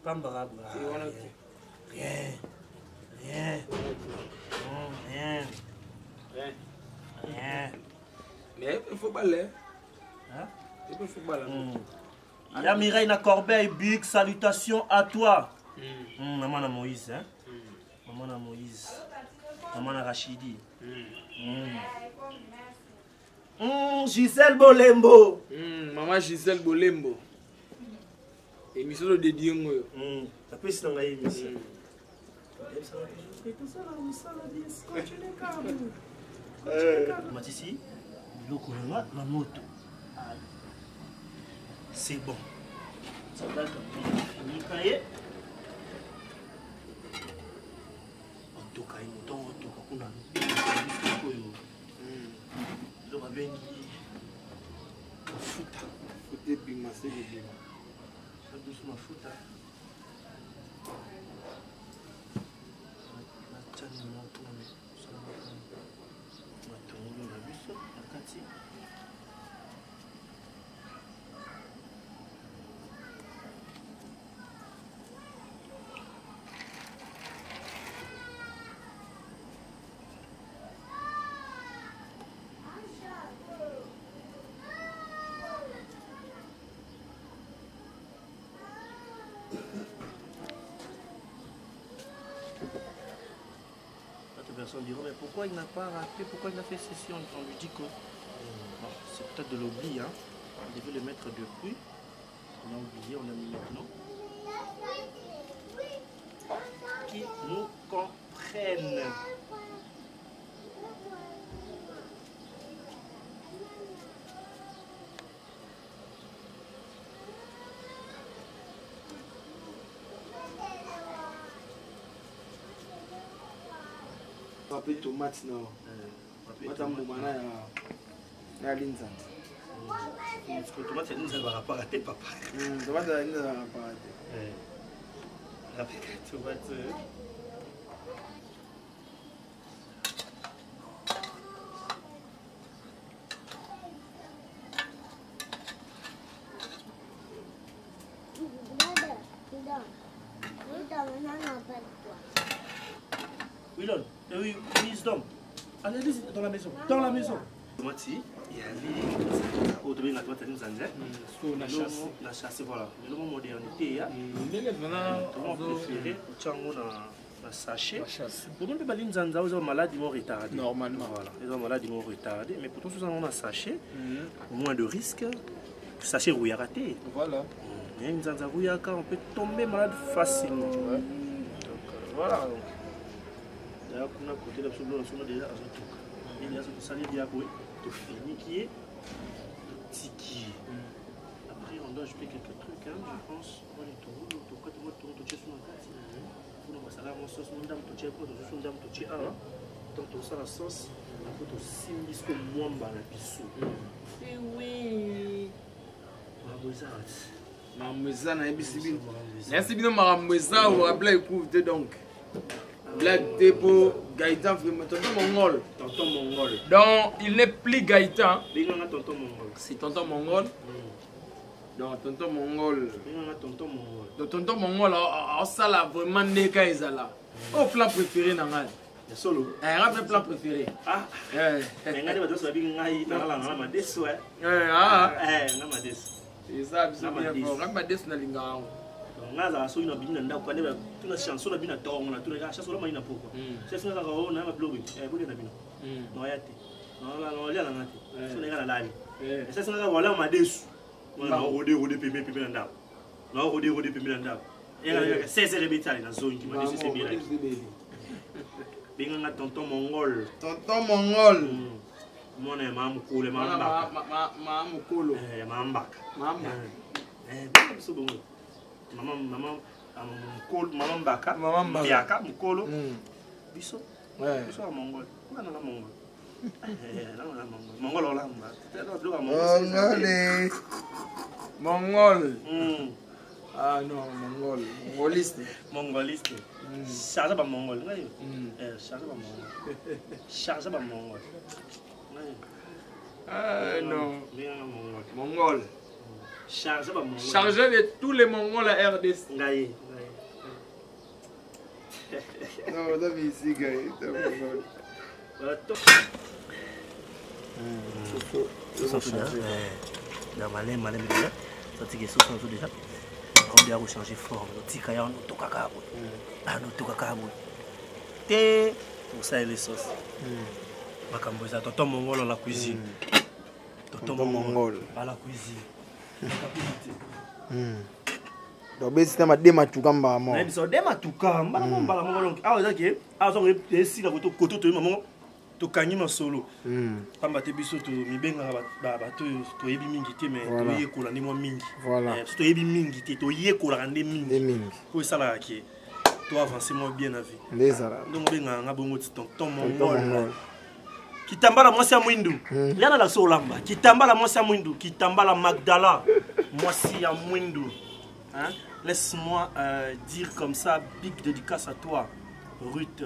pamba rabla rien mais il faut baller il faut baller ya Mireille na Corbeil big salutations à toi maman na Moïse maman na Moïse maman na Rachidi Gisèle Bolembo maman Gisèle Bolembo émission de Diongo ça peut se ngai émission Matisi biloko na moto c'est bon ça date ni kaye en tout cas il moto to kuna koyo lo babengi mafuta côté bima c'est le bima ça douce mafuta chani moto mais ça matongo na biso nakati personnes diront mais pourquoi il n'a pas rappelé, pourquoi il n'a fait ceci, on lui dit que bon, c'est peut-être de l'oubli, hein. On devait le mettre depuis, on a oublié, on a mis maintenant. Qui nous comprennent. Pape tomate non. Mata mbumana ya linzanza. Tomate ya linzanza va pas rater papa. Tomate ya linzanza va pas rater. Avec tomate. Oui, wisdom. Allez, dans la maison. Dans la maison. Tomati, il y a les autres bien la tomate à l'inzanza. La chasse, voilà. Le mot modernité, on préféré chango na sachet. Pour nous, les l'inzanza, ils ont maladie mon retardé. Normalement, voilà. Ils ont maladie mon retardé, mais pour tous on a sachet, moins de risque. Sachet rouillard raté. Voilà. Mais l'inzanza rouillard, on peut tomber malade facilement. Donc voilà. D'ailleurs, on a côté l'absolu, on a déjà azotoka. Il y a ce salé diaboué, tout fini qui est tiki. Après, on doit ajouter quelques trucs, hein, je pense. On est tout, tout côté, moi, tout, tout, sur notre carte. On va savoir mon sauce, mon dame, tout, tout, tout, dame, tout, tout, donc, tout ça, la sauce, on peut tout simis comme mwamba, la bissou. Eh oui. Mamouza na ebisibi. Merci bien mamouza ou abla écoute donc. Black Dépôt, Gaëtan, tonton Mongol. Tonton Mongol. Donc, il n'est plus Gaëtan. Tonton Mongol. C'est tonton Mongol. Donc, tonton Mongol. Tonton Mongol. Donc, tonton Mongol, ça là, vraiment, Neka Ezala. Au plat préféré, Nangal. Solo. Un plat préféré. Ah. Mais ngai ba dosa bi ngai na la ma deso eh. Na ma deso. C'est ça, c'est bien fort. Na ma deso na linga. Ngaza so ina bina ndako kane ba tuna chanson na bina tongo na tuna chanson la maina poko. C'est nga ka na ma blogi. Bodi na bina. No yate. No lia na ngati. So nga na lali. C'est nga wala ma deso. Na ode pepe na ndako. Na ode pepe na ndako. Nga c'est rebetali na zone ki ma deso c'est bien. Binga tonton Mongol. Tonton Mongol. Mon est mamukule mambaka. Mamukolo. Mambaka. Mamba. C'est bon. Maman mbaka. Maman Yaka mukolo. Biso. Ouais. Biso à Mongol. Non Mongol. Mongol olamba. Mongol. Ah non, Mongol. Mongoliste. Mongoliste. Charge pas Mongol. Charge pas Mongol. Charge pas Mongol. Ah non. Mongol. Charge pas Mongol. Chargé de tous les Mongols à RDC. Ngaye. Non, t'as vu ici, gars. T'as Mongol. Voilà, top. Malin déjà. Ça c'est que ça déjà. On doit changer forme. Tika ya no toka kabo. Ah no toka kabo. Te pour ça les sauces. Makambo za tonton mongol dans la cuisine. Tonton mongol à la cuisine. Donc besi tama dema tukamba mo. Na biso dema tukamba na mbala mongol. Ah ozaki, ah zo esi la koto to maman. To kanyima solo. Pamba te biso to mibenga ba to yebi mingi te mais to yekola ni mo mingi. Voilà. To yebi mingi te to yekola rande mingi. Ko sala ki to avancer mo bien na vie. Ndezala. Ndo benga nga bongo ti tonton mongol. Kitambala mwasi ya mwindu. Yana la solamba. Kitambala mwasi ya mwindu, kitambala Magdala. Mwasi ya mwindu. Hein? Laisse-moi dire comme ça, big dédicace à toi, Ruth.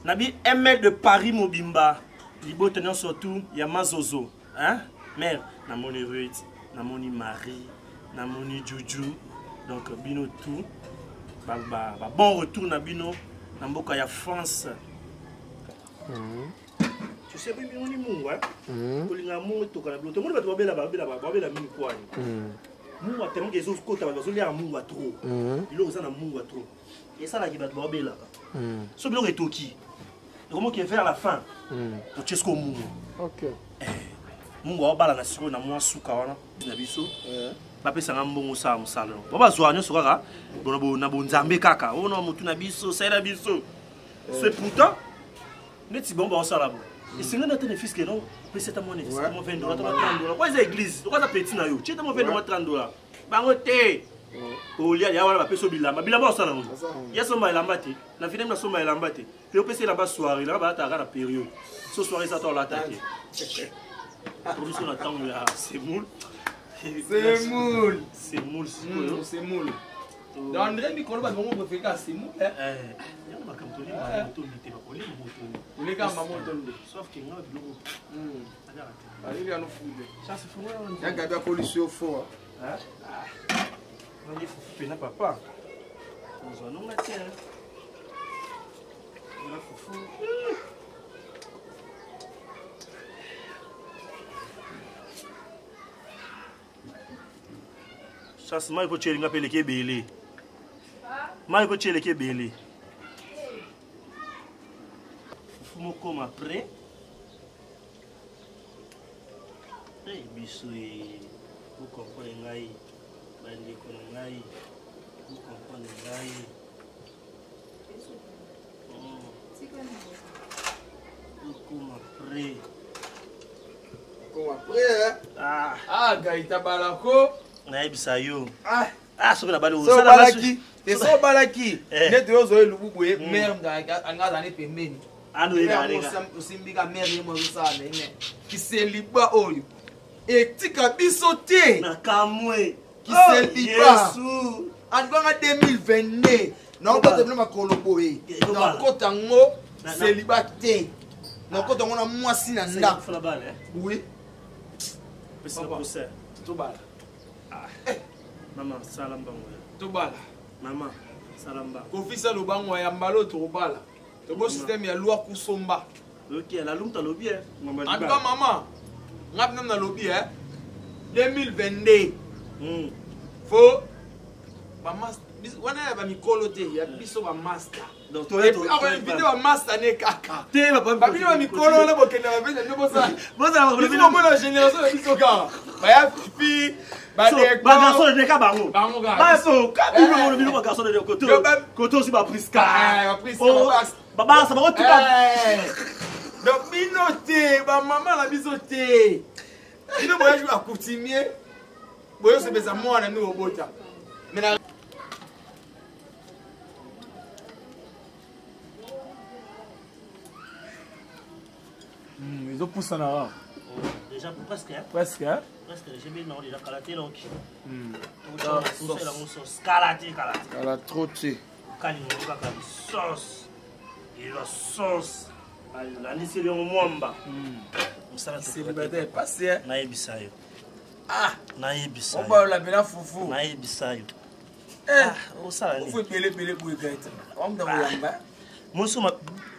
Nabi ML de Paris Mobimba. Libo tenant surtout Yamazozo. Hein? Mère, namoni Ruth, namoni Marie, namoni Juju. Donc bino tout. Bon retour na bino. Namboka ya France. Tu sais bien on est mou hein. Kolinga mou to kana bloto. Mo ba to babela mini kwani. Mou wa tellement que les autres côtés ba zo lia mou wa trop. Il osa na mou wa trop. Et ça là qui ba to babela. So bilo etoki. Comment qui est vers la fin. To chesko mou. OK. Mou wa bala na siko na mwa suka wana na biso. Ba pesa ngambongo sa musalo. Ba zo anyo sokaka. Bono na bonzambe kaka. Ono mutu na biso, ça na biso. C'est pourtant neti bomba osala bo. Et c'est un autre fils que non, peut c'est à mon $20, $30. Quoi c'est église? Quoi ça petit na yo? Tu es mon $30. Bango te. O lia ya wala ba peso bilamba. Bilamba osala ngo. Ya somba elamba te. Na finem na somba elamba te. Pe o pese la ba soirée, la ba ta na période. So soirée ça to la attaquer. Production na tango ya c'est moule. C'est moule. C'est moule. C'est moule. Dans André Mikolo ba bongo préféré c'est moule. Sauf qu'il y a un bleu. Il y a un fou. Il y a un gars qui est au fort. Il faut faire papa. On s'en a tiens. On a fou. Chasse moi ko chelinga pele ke bele. Moi ko chele ke bele. Fumo comme après. Eh biso vous comprenez ngai. Bandi ko ngai. Vous comprenez ngai. Comme après. Comme après ah Gaïta Balako. Naibisa yo. So na balo. So balaki. Te so balaki. Net yo zo elububu merde angaza ne pembeni. Ano ega ega. Usimbika merde mo usana ine. Kiseliba oyo. Etika biso te. Na kamwe. Kiseliba. Yesu. Andwanga 2022. Na ko te blema kolobo e. Na ko tango seliba te. Na ko tango na mwasi na nda. Fala bale. Oui. Pesa poser. To bala. Maman, salamba. Tobala. Maman, salamba. Kofisa lobango ya mbalo tobala. Tobo système ya loi kusomba. OK, la lumta lobi hein. En tout cas maman, ngap nam na lobi hein. 2022. Faut ba master. Wana ba mikolo te ya biso ba master. Donc toi tu as invité ba master ne kaka. Te ba bino ba mikolo na bokenda ba beza ne bosa. Bosa ba bino mo génération de biso kaka. Ba ya fifi ba garçon de ka bango. Bango ga. Ba so ka bino ba garçon de koto. Koto si ba priska. Ba priska. Baba ça va tout cas. Donc bino te ba maman la biso te. Bino boya jouer à coutumier. Boyo se beza moi na no bota. Mais Ils ont poussé en avant. Déjà presque. Presque, hein? Presque, j'ai mis non, déjà calaté donc. Sauce. Calaté. Elle a trop tué. Sauce. Et la sauce. La niseli au mwamba. Célibataire passé, hein? Naebisayo. Ah! Naebisayo. On va la bella foufou. Naebisayo. Eh! Osala ni. Faut pelé pour y gagner. On me demande. Monsoma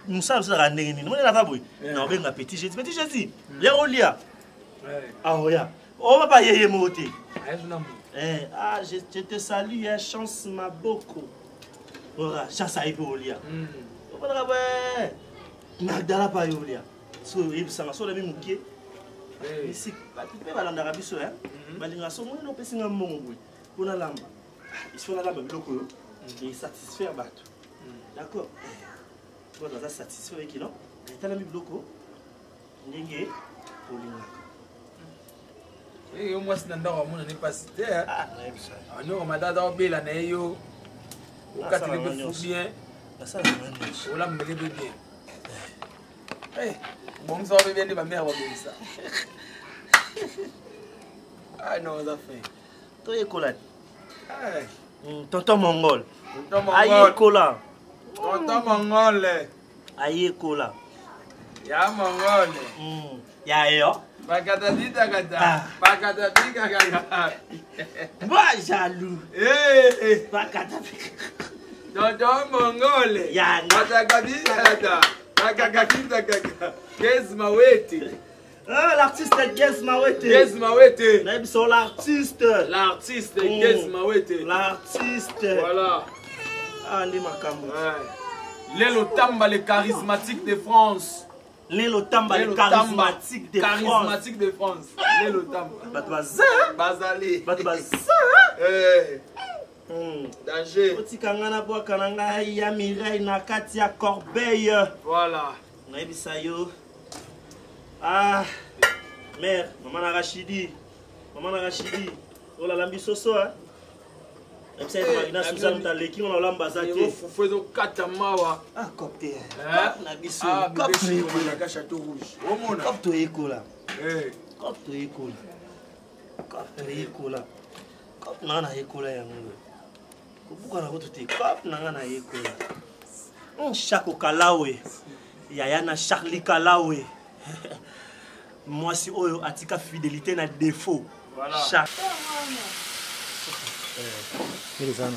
musala sala ndenge nini. Mona lava boy. Na benga petit jeti. Ya olia. Ah oya. On va pas yeye moté. Je te salue, chance ma beaucoup. Ora, chance à olia. On va là Nagdala pa yolia. So ibisanga so la mi mukie. Ici, tu peux aller dans la biso hein. Balinga so mo no pesinga mongo boy. Pona lamba. Il faut la lamba biloko yo. Et satisfaire bato. D'accord. Toi dans ça satisfaire avec non. Et tala mi biloko. Ndenge olinga. Et moi c'est ndanga mo na pas cité hein. Ah, naibisa. Ah non, madada obela na yo. Okatele be bien. Ça va bien. Ola mbele be bien. Eh, bon ça va bien de ma mère va bien ça. Ah non, ça fait. Toi écola. Eh, tonton mongol. tonton mongol. Aïe cola. Tonton mongol. Aïe cola. Ya mongol. Ya yo. Bakata dita kata. Bakata dika kata. Moi jaloux. Eh, Bakata. tonton mongol. Ya Bakata dika kata. Bakata kata. Gez mawete. Ah, l'artiste Gez Mawete. Gez mawete. Naibisa l'artiste. L'artiste Gez mawete. L'artiste. Voilà. Ah, ndi makambo. Ouais. Lelo Tamba, le charismatique de France. Lelo Tamba, le charismatique de France. Charismatique de France. Lelo Tamba. Bato baza. Bazali. Bato baza. Eh. Danger. Otikanga na bwaka na ngai ya Mireille na kati ya Corbeille. Voilà. Naibisa yo. Ah, mère, maman na Rachidi. Oh la lambi soso hein. Même ça ina Suzanne taleki on la mbazaki. Faut faire kata mawa. Ah, copte. Na biso. Ah, copte na château rouge. Omona. Copte ekola. Eh. Copte ekola. Copte na ekola ya ngo. Kubuka na kote copte na ekola. On Chako Kalawe. Yaya na Charlie Kalawe. Moi si oyo atika fidélité na défaut. Voilà. Chaque. Milizana.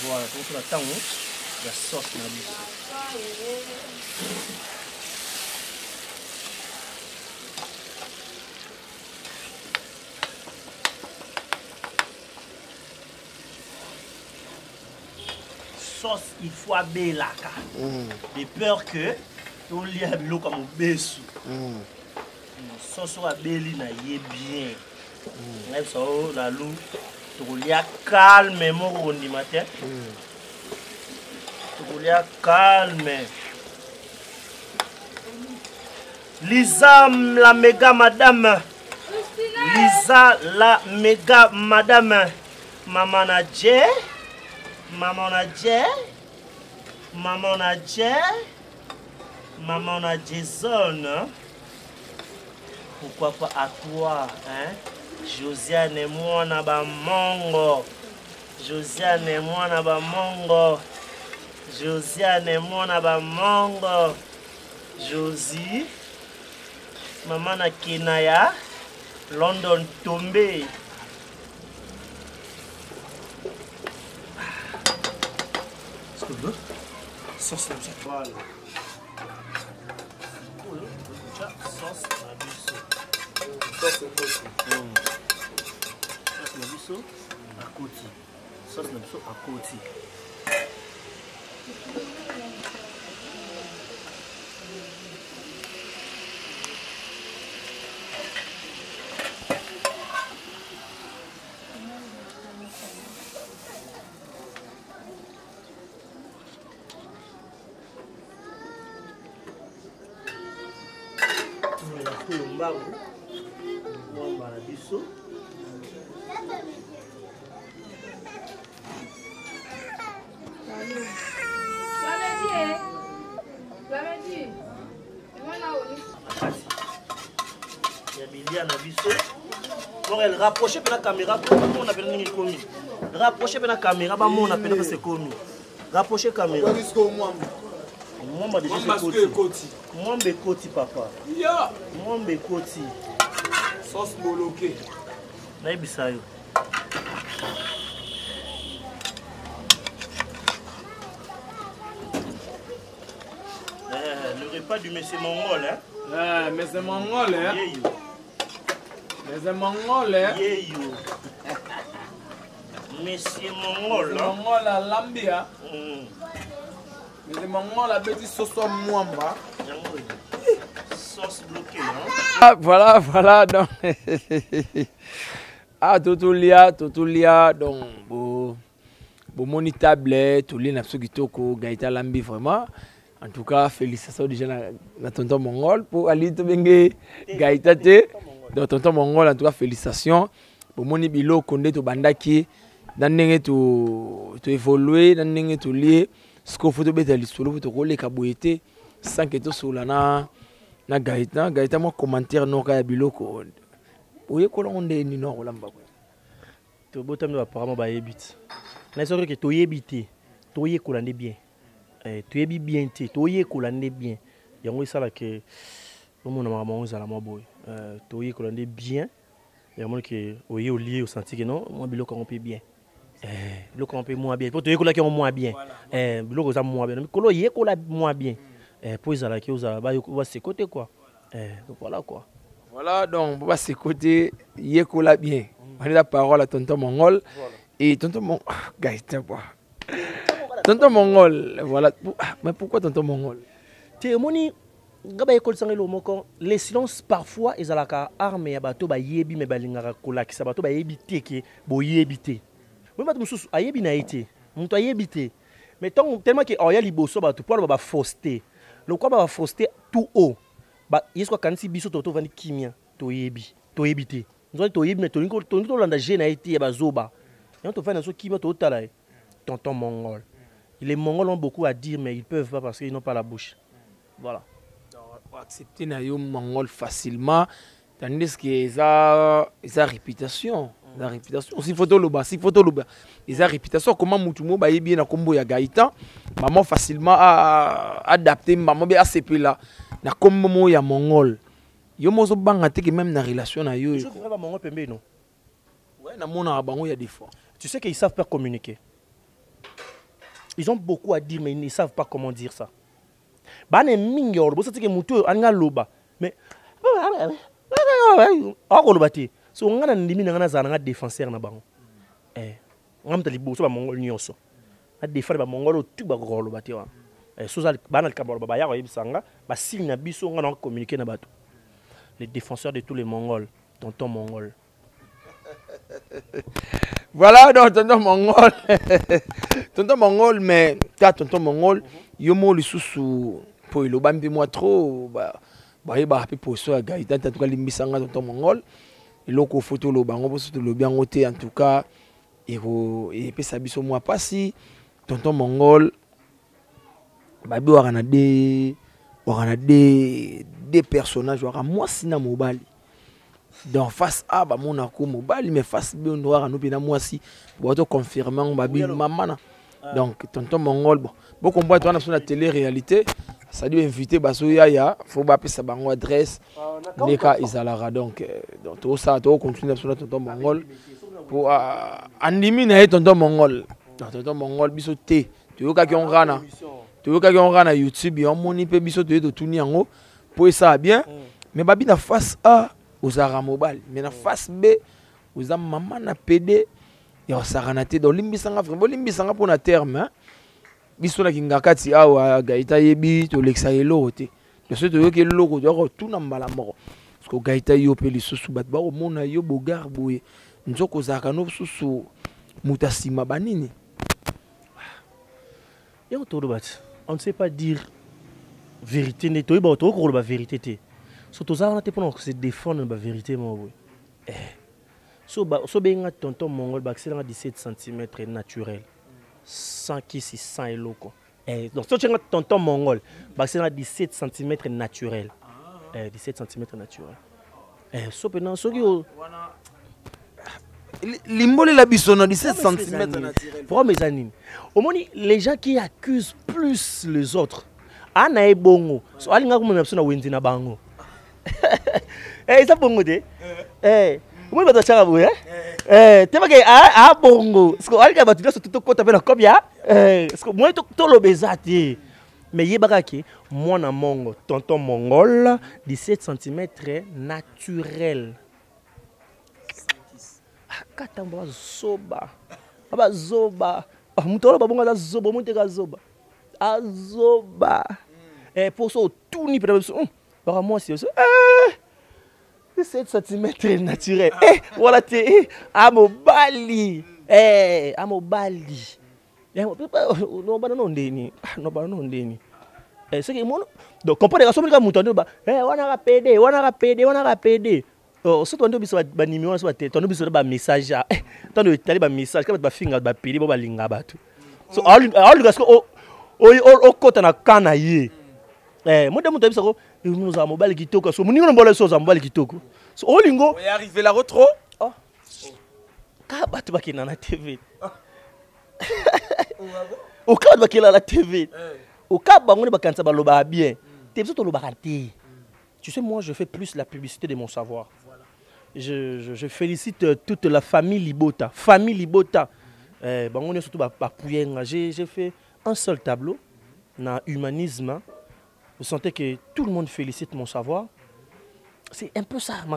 Voilà, pour la temps, la sauce na biso. Sauce il faut abelaka. De peur que on lit à l'eau comme besu. Sauce abeli na ye bien. Même ça la lou to lia calme mon rondi matin. To lia calme. Lisa la méga madame. Lisa la méga madame. Maman na Dje. Maman a Jason. Pourquoi pas à toi, hein? Josiane et moi na ba mongo. Josie. Maman na Kinaya. London tombé. Sauce comme ça. Voilà. Sauce na biso. Sauce na biso à côté. Sauce na biso à côté. Mbangu mwamba na biso nalia na biso. Donc elle rapprocher pe la caméra pour on appelle ningi komi. Rapprocher pe la caméra ba mon appelle que c'est komi. Rapprocher caméra. Mwamba déjà c'est koti. Mwamba koti papa. Ya. Mwamba koti. Sauce boloké. Na ibisayo. Le repas du monsieur mongol hein. Monsieur mongol hein. Yeyo. Monsieur mongol hein. Yeyo. Monsieur mongol. Mongol à Lambia. Monsieur mongol a petit sauce mwamba. Sauce bloquée hein. Ah voilà donc. Ah Totolia donc bon moni table tout les napso kitoko Gaïta Lambi vraiment. En tout cas, félicitations déjà à tonton Mongol pour aller te bengue Gaïta te. Donc tonton Mongol en tout cas félicitations pour moni bilo konde to bandaki dan ndenge to évoluer dan ndenge to lié ce qu'il faut to betali solo to coller kaboyete sans que to solana na Gaïta moi commentaire no ka bilo ko. Oye ko londe ni no lamba ko. To botam no apparemment ba yebit. Na sori que to yebité. To ye ko lande bien. Tu es bien, tu es bien. Il y a un ça que on a maman za la moi boy. Tu es bien. Il y a un que au lié au senti que non, moi bilo on peut bien. Bilo on peut moins bien. Pour tu es là qui on moins bien. Bilo ça moins bien. Mais kolo yé ko la moins bien. Pour ça là qui osa va se côté quoi. Donc voilà quoi. Voilà donc va se côté yé ko la bien. On a la parole à tonton Mongol et tonton Mongol Gaïta quoi. Tonton Mongol, voilà. Mais pourquoi tonton Mongol? Les silences parfois ils ont la arme ya bato ba yebi me balingaka kolakisa bato ba yebite ke bo yebite. Oui bato mususu ayebi na été. Muto ayebite. Mais tellement que oya liboso bato pour ba fausseté. Le quoi ba fausseté tout haut. Ba yesko kanisi biso toto vandi kimia to yebi, to yebite. Nous to yebi mais to landa je na été ya bazoba. Et on to fait na so kimia to tala. Tonton Mongol. Les Mongols ont beaucoup à dire, mais ils ne peuvent pas parce qu'ils n'ont pas la bouche. Voilà. Donc, accepter les Mongols facilement, tandis qu'ils ont réputation. La réputation. Si photo loba, ils ont réputation. Comment Moutumo ba bien na combo ya Gaïta, maman facilement à adapter, maman bien accepter là. Na combo ya Mongol. Yo mozo banga te que même na relation na yo. Je crois pas Mongol pembe non. Ouais, na mona bango ya des fois. Tu sais qu'ils savent pas communiquer. Ils ont beaucoup à dire, mais ils ne savent pas comment dire ça. Bane mingo, bo sati ke mutu anga loba. Mais ako loba te. So ngana ndimi ngana za nga défenseur na bango. Ngamta liboso ba mongol nyonso. Na défendre ba mongol tu ba ko loba te wa. So za bana kabalo ba ya ko yebisanga, ba signe na biso ngana communiquer na bato. Les défenseurs de tous les mongols, tonton mongol. Voilà donc tonton Mongol. Tonton Mongol, mais t'as tonton Mongol, yomo le sous pour le bambi moi trop bah pour ça Gaïta en tout cas limbisanga tonton Mongol. Et loko photo lo bango pour le bien côté en tout cas et puis ça biso moi pas si tonton Mongol babi warana des personnages wara moi sina mobali. Donc face A ba mon ako mobile mais face B on doit nous pina moi si pour auto confirmer on babi maman. Donc tonton Mongol bon comprendre toi sur la télé réalité ça doit inviter baso yaya faut ba pesa bango adresse neka izalara donc tout ça to continuer sur tonton Mongol pour andimi na tonton Mongol. Tonton Mongol biso te tu yoka ki on rana YouTube on moni pe biso to tuni yango pour ça bien mais babi na face A aux ara mobile mais na face B aux maman na PD ya saranate do limbisanga vraiment limbisanga pour na terme hein biso na kingakati awa Gaïta yebi to lexa yelo te de ce to yoke loko to tout na mbala moko parce que Gaïta yo pe lisusu bat ba mona yo bogar boye nzoko zaka no susu mutasima banini yo to bat on ne sait pas dire vérité ne to ba to ko ba vérité. Surtout ça, on a se défendre la vérité. So bien tonton Mongol, c'est 17 cm naturel. Sans qui c'est sans eloko. Donc, si tu as tonton Mongol, c'est 17 cm naturel. 17 cm naturel. so pena soki limbole la biso na 17 cm naturel. Pourquoi mes amis? Au moins les gens qui accusent plus les autres. Ana e bongo. So alinga kuma na wendi na bango. Ça bongo de. Moi ba tchaka bo te ba ke bongo. Parce que alinga ba tu tout ko tapela kobia. Parce que moi to lo bezati. Mais yebaka ki mwana mongo, tonton mongol 17 cm naturel. Katamba zoba. Aba zoba. Mutolo babonga za zoba, muteka zoba. Azoba. Pour ça tout ni peut-être par moi c'est 17 cm naturel. Voilà te amobali. Amobali. No bana no ndeni. No bana no ndeni. C'est que mon donc comprenez la somme ka mutondo ba wana ka PD. So to ndo biso ba numéro so ba te to ndo biso ba message to ndo tali ba message ka ba finga ba PD bo ba linga batu. So all parce que o kota na kana ye. Moi de mutondo biso ko nous a mobile kitoko so muningo mbole so za mobile kitoko. So o lingo on est arrivé là retro. Ka batu ba kina na TV. Au cas de bakela la TV. Au cas bango ba kansa ba loba bien. Te biso to loba raté. Tu sais, moi, je fais plus la publicité de mon savoir. Voilà. Je félicite toute la famille Libota. Famille Libota. On est surtout j'ai fait un seul tableau, dans humanisme. Vous sentez que tout le monde félicite mon savoir. C'est un peu ça. Je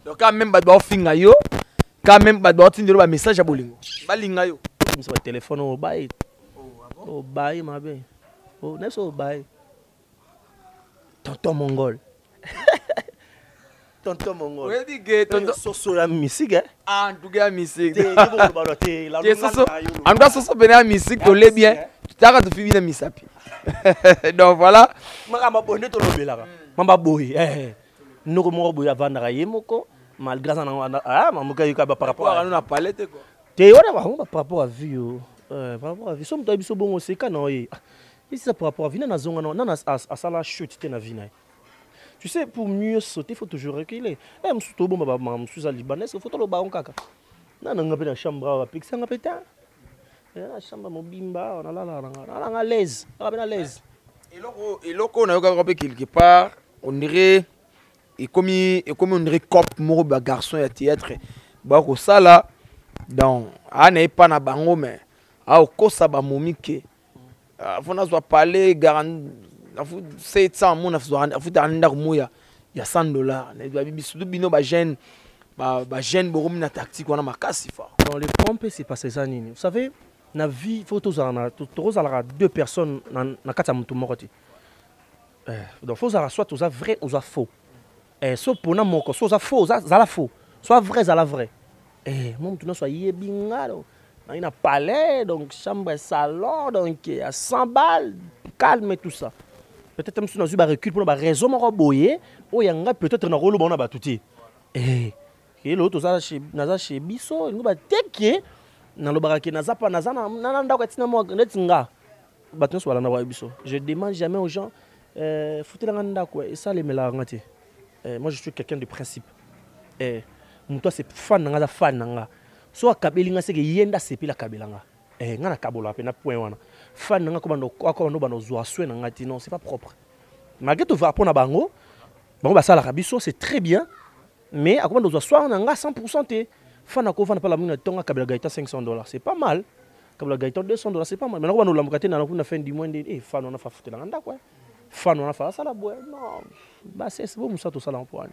donc quand même ba finga yo quand même ba tindelo ba message ya bolingo ba linga yo so téléphone au bail au bail ma be oh neso au bail tonton mongol tonton mongol oui dit que tonton soso la musique en tout cas musique te la en tout cas soso bena musique to le bien tu t'as tu fibi na misapi donc voilà ma bonne to lobela mamba boy nous comme boy avanda yemoko malgré ça mamuka yuka par rapport à nous na palette quoi te wana ba par rapport à vie par rapport à vie somme to biso bongo c'est kana ici c'est par rapport à vie na zonga na asala chute te na vie na. Tu sais, pour mieux sauter, il faut toujours reculer. Je suis libanais, il faut tout le baron kaka. Non, on a la chambre à pixel, on a pété. La chambre mobimba, on a à l'aise. On a à l'aise. Et là, on a eu quelque part, on dirait, et comme on dirait cop, moro garçon et théâtre. Bah, ça là, donc, on n'est pas na bango, mais au kosa ba momike. Faut na soit parler garanti. C'est ça, mon affaire. Il y a $100. Ba jeune borom na tactique on a ma casse fort. Dans les pompes c'est pas ça nini. Vous savez, na vie faut tous avoir deux personnes na kata mutu mokoti. Donc faut avoir soit aux vrai ou aux faux. Soit pour na moko soit aux faux, za la faux. Soit vrai za la vrai. Mon mutu na soit yebingalo. Na ina palais donc chambre salon donc il y a 100 balles, calme et tout ça. Peut-être que nous avons recul pour la raison de boyer ou yanga peut-être na rolo bona batuti et l'autre naza chez biso nous ba teke na lobaraki naza pa naza na ndako tina mo netinga batno so la na wa biso. Je demande jamais aux gens foutez la ndako et ça les mela ngati. Moi je suis quelqu'un de principe. Toi c'est fan nga fan nga so akabelinga c'est que yenda sepi la kabelanga ngana kabola pe na point wana fan nga ko bano zo aswe na ngati non c'est pas propre. Malgré tout va pour bango ba sala kabiso c'est très bien mais à comment zo aswa na nga 100% te fan ko fan pas la muna tonga kabela gaita $500 c'est pas mal kabela gaita $200 c'est pas mal mais na ko bano lamukate na na fin du mois fan on a fa foutre na ndako fan on a fa sala boy non ba c'est bon musa to sala en point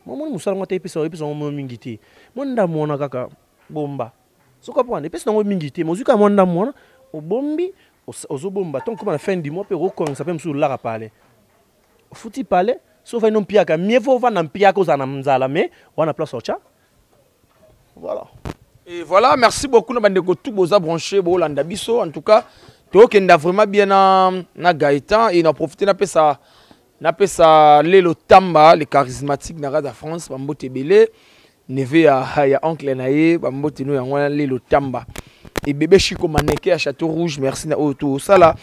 mon musala ngata episo mo mingiti mon ndamona kaka bomba so comprendre episo ngo mingiti mozuka mon ndamona obombi ozobomba tant comme à la fin du mois pe rekonga ça peut me sur la parler fouti parler sauf un piaka mieux vaut vendre un piaka aux anamzala mais on a place au chat voilà. Et voilà, merci beaucoup na bandeko tout boza branché bo landa biso en tout cas to kenda vraiment bien na Gaëtan et na profiter na pe ça napesa Lelo Tamba, le charismatique na Radio France, bambote belé, neve ya oncle naye, bambote no yango Lelo Tamba. Et bébé Chico Maneke à Château Rouge, merci na auto sala.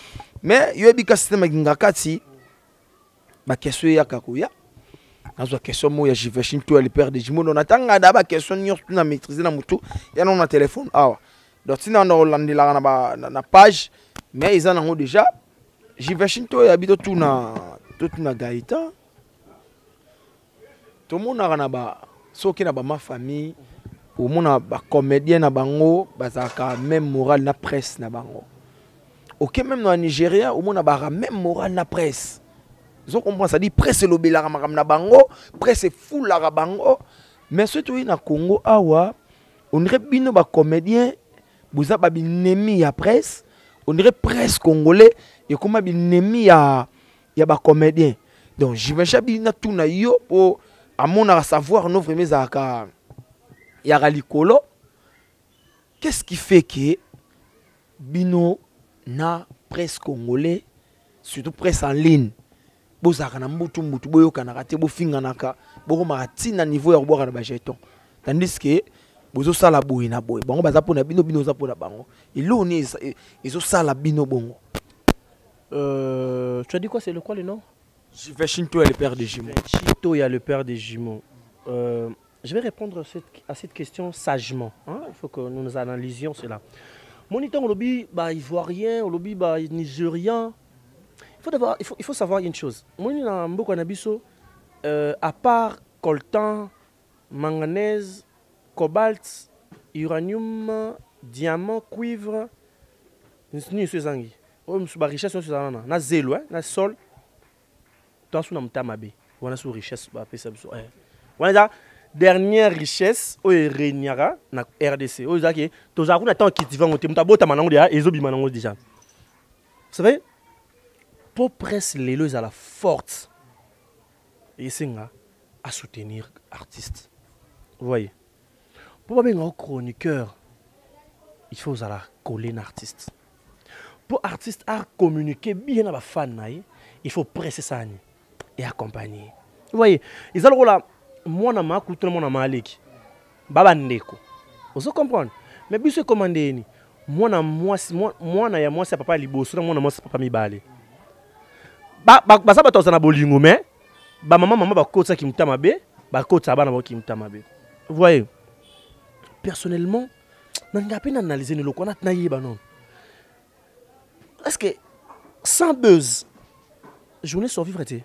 Mais yo ebika système ngakati ba question ya kakoya. Nazo question mo ya Jiveshin to le père de Jimo on atanga da ba question nyos na maîtriser na mutu ya na téléphone awa. Donc si na Hollande la na page mais ils en ont déjà Jiveshin to ya bito tout na Gaïta. Tout le monde na ba soki na ba ma famille au monde ba comédien na bango bazaka même moral na presse na bango. OK même dans Nigeria au monde ba même moral na presse. Ils comprend ça dit presse lobela makam na bango, presse full la bango. Mais surtout na Congo awa on dirait bino ba comédien buza ba binemi ya presse, on dirait presse congolais et comme binemi ya ba comédien. Donc j'imagine bina tout na yo pour à mon savoir nos vraiment zaka ya likolo. Qu'est-ce qui fait que bino na presse congolais surtout presse en ligne bozaka na mbutu boyoka na kate bofinga naka boko makati na niveau ya koboka na ba jeton tandis que bozo sala boyi na boyi bango baza pona bino za pona bango iloni ezo sala bino bongo. Tu as dit quoi, c'est le quoi le nom? Jiveshinto est le père des jumeaux. Chito, il y a le père des jumeaux. Je vais répondre à cette question sagement. Hein? Il faut que nous analysions cela. Moniteur au lobby ivoirien, au lobby nigérien. Il faut savoir une chose. À part coltan, manganèse, cobalt, uranium, diamant, cuivre, ni ce zangi. La richesse na zélo, na sol. Toi sous namtamabe. On a sous richesse la dernière richesse au Renyara na RDC. Au zaki to zaku na tant qui vont te mutabota manango dia ezobi manango déjà. Vous savez pour presse les à la forte et c'est à soutenir artiste. Vous voyez. Pour bien un chroniqueur il faut la coller un artiste. Pour artiste à communiquer bien à la fan il faut presser ça et accompagner. Vous voyez, ils ont là moi na ma tout le monde na maliki. Baba ndeko. Vous comprenez? Mais bien ce commandé ni moi na ya moi c'est papa liboso na moi na moi c'est papa mibale. Ba ça ba tozana bolingo mais ba maman ba kota ki mutamabe, ba kota bana ba ki mutamabe. Vous voyez? Personnellement, n'a pas analysé le loco na yeba non. Est-ce que sans buzz journée survivre-t-il?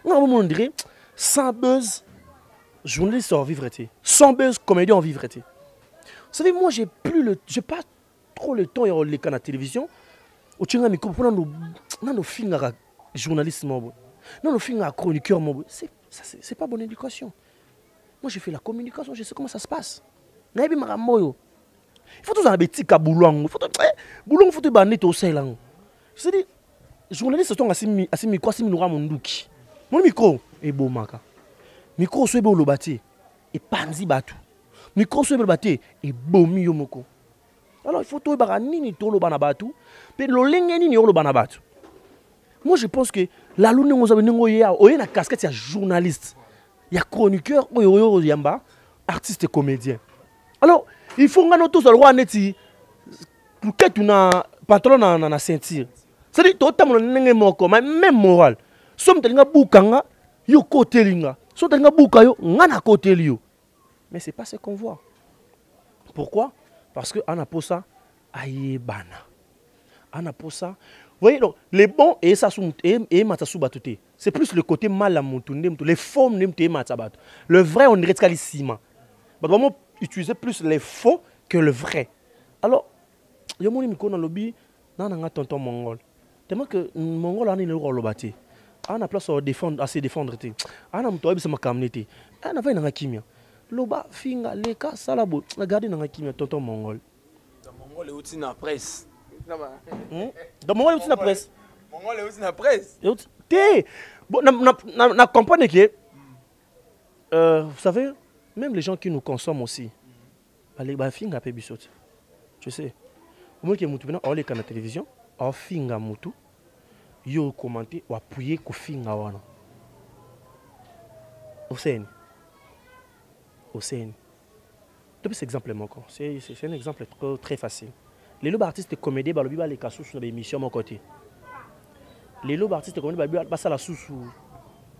Non, on dirait sans buzz journée survivre-t-il? Sans buzz comédien vivre-t-il? Vous savez, moi j'ai pas trop le temps à l'écran à la télévision. Au tient un micro pour nous films à journaliste non nous films à chroniqueur c'est pas bonne éducation. Moi j'ai fait la communication, je sais comment ça se passe. Il faut tous un petit kaboulong, il faut boulong faut te banner au sel. Je dis journaliste sont assez micro assez minora monduki. Mon micro est beau maka. Micro soit beau le bâti et panzi batu. Micro soit beau le bâti et beau miyomoko. Alors il faut tout barani ni tout le banabatu, puis le lingeni ni le banabatu. Moi je pense que la lune nous a venu la casquette il y a journaliste, il y a chroniqueur, il y a artiste et comédien. Alors il faut que nous tous le roi neti, que tu n'as pantalon na ceinture. C'est-à-dire tout le monde n'est pas même moral. Somme telinga bukanga yo côté linga, somme telinga bukayo ngana côté lio. Mais c'est pas ce qu'on voit. Pourquoi? Parce que Anaposa aïebana. Anaposa. Vous voyez donc les bons et ça et matasu batute. C'est plus le côté mal à montunde, les formes n'aiment matabat. Le vrai on dirait qu'il ciment. Mais vraiment utiliser plus les faux que le vrai. Alors il y a mon micro dans le lobby, nan tonton mongol. Tellement que mongol a le rôle bâti. On a place à défendre, à se défendre. On a mtoabi sama kamnete. On a fait dans la kimia. Loba finga leka salabo. Regardez dans la kimia tonton mongol. Dans mongol est aussi na presse. Dans mongol est aussi na presse. Mongol est aussi na presse. Té. Bon na comprendre que vous savez même les gens qui nous consomment aussi. Allez ba finga pe bisot. Tu sais. Au moins que mutu bena on les canaux télévision, on finga mutu. yo commenter ou appuyer kofinga wana Océane depuis cet exemple c'est un exemple très facile les lots artistes comédie balobi ba les kasus sur l'émission mon côté les lots artistes comédie ba ça la sous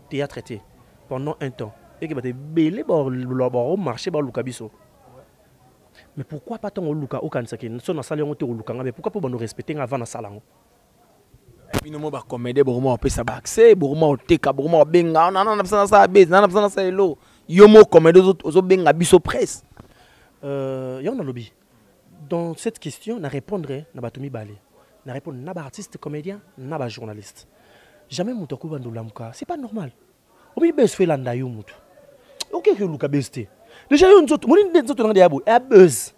théâtre traité pendant un temps et que ba te belé ba marché ba lukabiso mais pourquoi pas tant luka au kansaki so na sala ngote luka mais pourquoi pas nous respecter avant na sala ngo bino ba comédie boroma opesa ba accès boroma oteka boroma benga na na sa base na na sa elo yo mo comédie ozo benga biso presse ya na lobby dans cette question na répondre na batomi balé na répondre na ba artiste comédien na ba journaliste jamais muto ko bandulamuka c'est pas normal obi bes fait landa yo mutu OK que luka besté déjà yo nzoto moni nzoto ngade yabo e buzz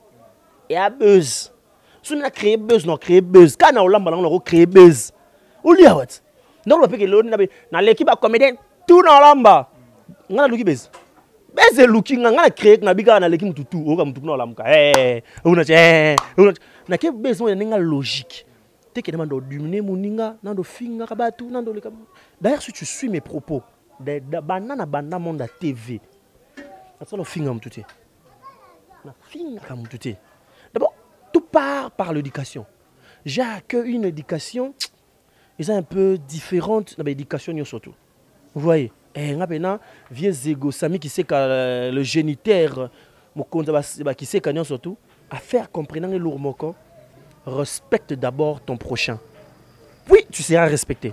so na créer buzz kana olamba na ko créer buzz Olia what? Non le peke loni na l'équipe a comédien tout dans lamba. Ngana luki base. Base looking ngana créer na biga na l'équipe tutu oka mutu na lamuka. Na ke base mo ninga logique. Te ke demande dominer moninga na do finga ka batu na do le kam. D'ailleurs si tu suis mes propos de banana monde à TV. Na solo finga mutu te. Na finga ka mutu te. D'abord tout part par l'éducation. J'ai accueilli une éducation ils sont un peu différentes dans l'éducation surtout. Vous voyez, vieux Zego Sami qui sait que le géniteur qui sait que surtout à faire comprendre les lourds moko respecte d'abord ton prochain. Puis tu seras respecté.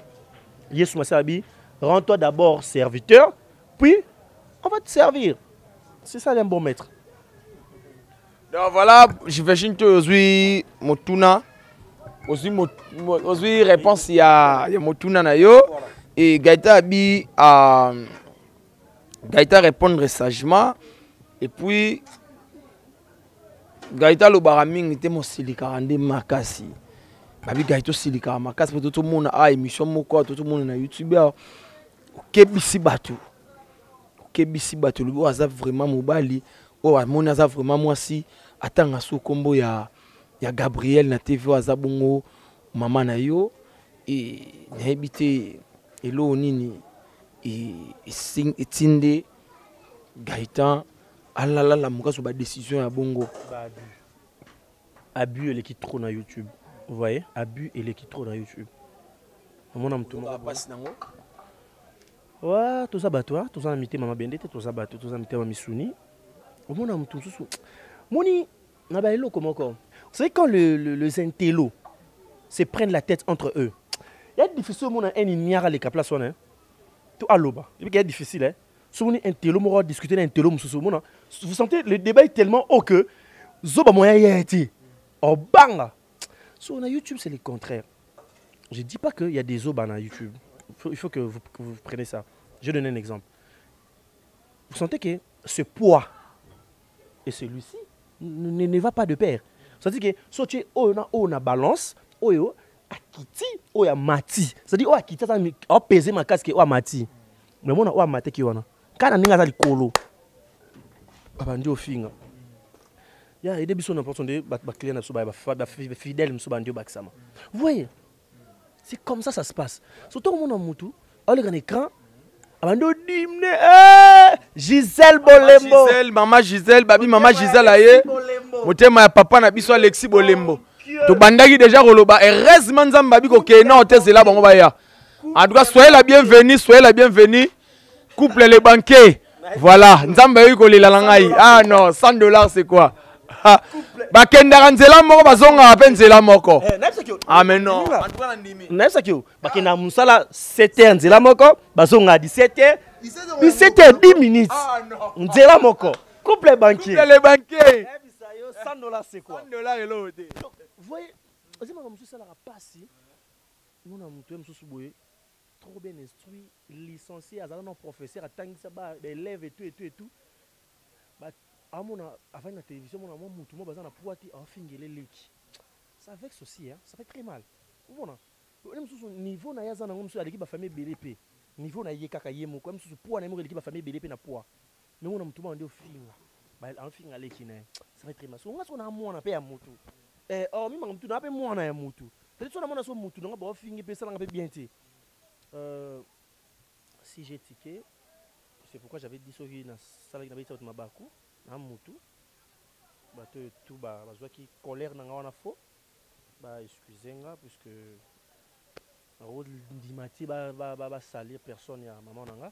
Yesu Masabi, rends-toi d'abord serviteur, puis on va te servir. C'est ça un bon maître. Donc voilà, j'imagine que aujourd'hui Motuna Aujourd'hui, réponse, il y a Motuna Nayo. Et Gaïta Abi a Gaïta répondre sagement. Et puis, Gaïta le baraming était mon silikarande makasi. Babi Gaïto silikara makasi. Tout le monde a émission moko, tout le monde na YouTube. Kebisi batu. Kebisi batu. Le bois a vraiment mobali. Oh, mon a vraiment moi si. Attends à sous combo ya. Il y a Gabriel na TV Azabongo maman na yo et habité elo nini et sing etinde Gaëtan alala la muka sur ba décision ya bongo abus et qui trop na YouTube vous voyez abus et qui trop na YouTube mon am tout passe nango ouais tout ça batwa tout ça amité maman bendete tout ça batwa tout ça amité mami Suni mon am tout sous moni na ba elo comment encore. Vous savez, quand les intellos se prennent la tête entre eux, il y a difficile de faire un les caplas. Tout à l'eau. Il y a difficile. Hein? Si vous intello, discuter d'un intello, vous sentez le débat est tellement haut que Zoba moya y a été. Oh bang! Sur YouTube, c'est le contraire. Je ne dis pas qu'il y a des Zoba dans YouTube. Il faut que vous preniez ça. Je vais donner un exemple. Vous sentez que ce poids et celui-ci ne va pas de pair. C'est-à-dire que si tu es on a balance, oyo akiti, oya mati. C'est-à-dire oya akiti ça a pesé ma casque oya mati. Mais moi oya mati ki wana. Kana ninga za likolo. Baba ndio finga. Ya ede biso na portion de ba client na so ba fidèle so ba ndio bakisama. Vous voyez? C'est comme ça se passe. Surtout mon mutu, on le grand écran Abando dimne Gisèle Bolembo. Gisèle, maman Gisèle, babi maman Gisèle aye. Motema papa na biso Alexis Bolembo. To bandaki déjà roloba heureusement nzamba bi ko ke na hôtel c'est là bango ba ya. En tout cas soyez la bienvenue. Couple les banquiers. Voilà, nzamba yi ko lela ngai. Ah non, $100 c'est quoi? Ba kenda nzela moko bazonga apen nzela moko. Ah mais non. Nasa kyo ba kenda musala 7h nzela moko bazonga 17h. 17h 10 minutes. Ah non. Nzela moko. Couple banquier. Couple les banquiers. $100 c'est quoi? $100 et l'autre. Vous voyez, ozima comme ça la passe. Nous na mutu msusu boye trop bien instruit, licencié, azala non professeur atangisa ba élèves et tout. Ba amona avant la télévision mon mutu mo bazana pouati en fingele leki. Ça vexe aussi hein, ça fait très mal. Vous voyez on msusu niveau na yazana ngomsu aleki ba famille BLP. Niveau na yekaka yemo comme msusu poa na mo aleki ba famille BLP na poa. Mais on a mutu mo ndio finga. Ba en finga leki na. Ça fait très mal. So on a mwana pe ya mutu. Oh, mimi mtu na pe mwana ya mtu. peut-être que mon mutu n'a pas fini ça n'a pas bien été si j'ai tiqué c'est pourquoi j'avais dit ça dans salle qui avait été ma baku na mutu bah tout bah qui colère n'a pas faux bah excusez-moi puisque rôle d'imati bah salir personne ya maman nanga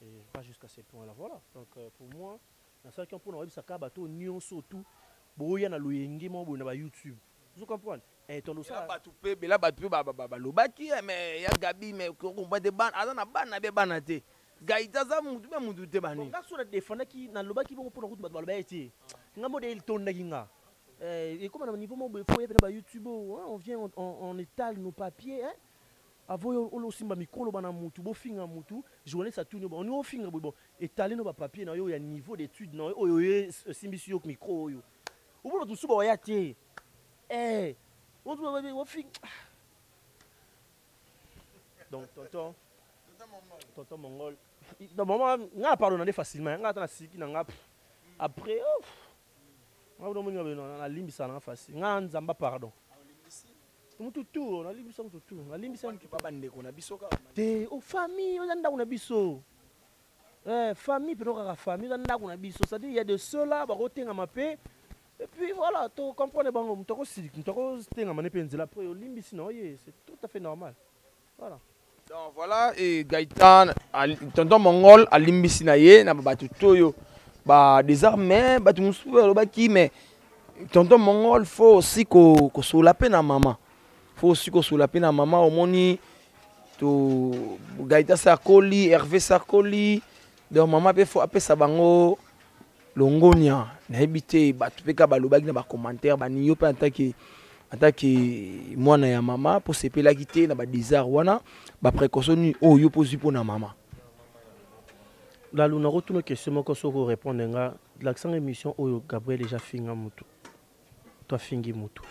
et pas jusqu'à ce point là voilà donc pour moi dans ça qui on pour ça ka bato nion surtout boya na loyengi mo bo na YouTube vous comprenez et ton ça ba tout pe bela ba tout ba lobaki mais ya gabi mais ko ba de ban azana ban na be banate gaita za mutu be mutu te bani nga so na défendre ki na lobaki bo pour na ba lobaki nga modèle ton na kinga et comme à niveau mo faut y ba YouTube on vient on étale nos papiers hein avant on aussi ba micro bana mutu bo finga mutu journée ça tourne on yo finga bon étaler nos papiers na yo ya niveau d'étude na yo simbisi yo micro yo ou bon tout suba ya tie on finga donc tonton mongol dans moment nga pardonner facilement nga ta siki na nga après nga do mo na limbisa na facile nga nzamba pardon mututu na limbisa mututu na limbisa baba ndeko na biso ka te o famille o nda kuna biso famille pe ka famille nda kuna biso ça dit il y a de cela ba rotenga mape et puis voilà tu comprends bango mutoko sik mutoko tenga mané penzela après o limbisi no c'est tout à fait normal voilà. Donc voilà, et Gaëtan, tonton Mongol, à limbisi na ye, na batu toyo, bah désormais, batu musu lobaki, mais tonton Mongol faut aussi qu'on soulape na maman, faut aussi qu'on soulape na maman, au moni, to Gaëtan Sarkoli, Hervé Sarkoli, donc maman peut faut appeler ça bango longonia, na habité, batu peka balobaki na ba commentaire, ba niyo pe attaque moi na ya maman pour se pela quitter na ba désert wana ba précaution ni o yo posi pour na maman la luna retourne question moko soko répondre nga l'accent émission oyo Gabriel déjà finga mutu toi fingi mutu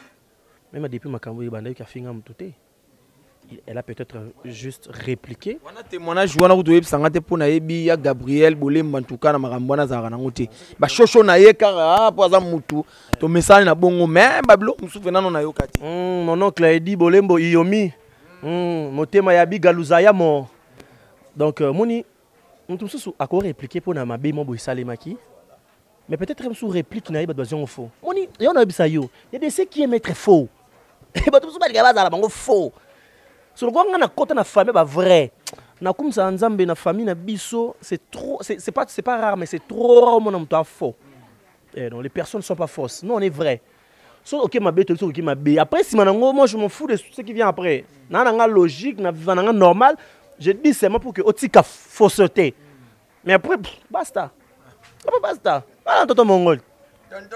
même depuis makambo ibanda ki finga mutu te elle a peut-être juste répliqué wana témoignage wana ko toyeb sanga te pona yebi ya Gabriel Bolemba en tout cas na makambo na zara nango te ba shosho na ye kara po za mutu to message na bongo mais bablo musufe nano na yo kati mon oncle a dit Bolembo Iyomi motema ya bigaluza ya mo donc moni mutu susu akore répliquer pona mabe mo bo salemaki mais peut-être même sous réplique na yeba dosion faux moni yo na bisa yo il y a des ceux qui aiment être faux ba tout ba liga bazala bango faux sur le na côté na famille ba vrai na kumsa nzambe na famille na biso c'est trop c'est pas rare mais c'est trop rare mon homme faux non les personnes ne sont pas fausses nous on est vrai so OK ma bête OK ma bé après si manango moi je m'en fous de ce qui vient après na nga logique na vivant normal je dis seulement pour que otika fausseté mais après basta voilà tonton mongol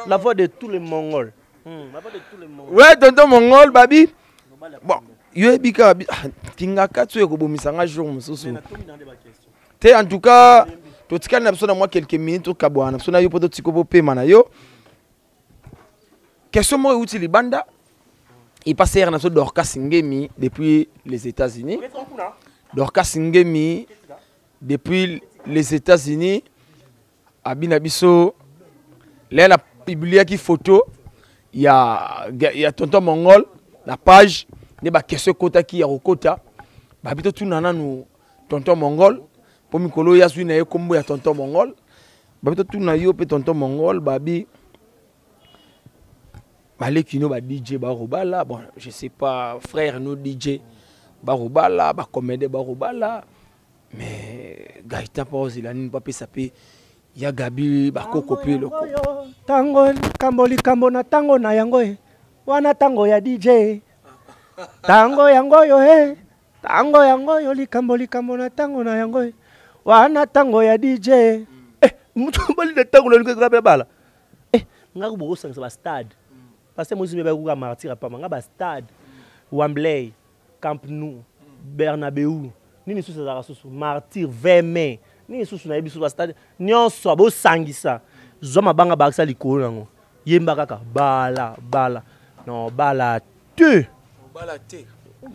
la voix de tous les mongols la voix de tous les mongols ouais tonton mongol babi bon yo bika kinga katso ko bomisanga jour mususu te en tout cas to tikana na biso na moi quelques minutes ka bwana biso na yo poto tiko bo pema na yo question mo utili banda il passe hier na so Dorcas Ngemi depuis les États-Unis Dorcas Ngemi depuis les États-Unis abina biso là la publié qui photo il y a tonton mongol la page ne ba question kota ki ya kokota ba bito tunana no tonton mongol po mikolo ya suina ye kombo ya tonton mongol ba bito tunana yo pe tonton mongol babi balé kino ba DJ ba robala bon je sais pas frère no DJ ba robala ba comédie ba robala mais Gaëtan pose il a une papier sapé ya gabi ba kokopé le tango kamboli kambo na tango na yango wana tango ya DJ tango yango yo tango yango yo likambo na tango na yango wana tango ya DJ mutu bali na tango na linga be bala ngaku bo sangisa ba stade parce que mozi me ba ku ka martyr pa nga ba stade Wembley Camp Nou Bernabeu nini susu za susu martyr 20 mai nini susu na biso ba stade nyonso bo sangisa zoma banga ba sa likolo nango yemba kaka bala non bala te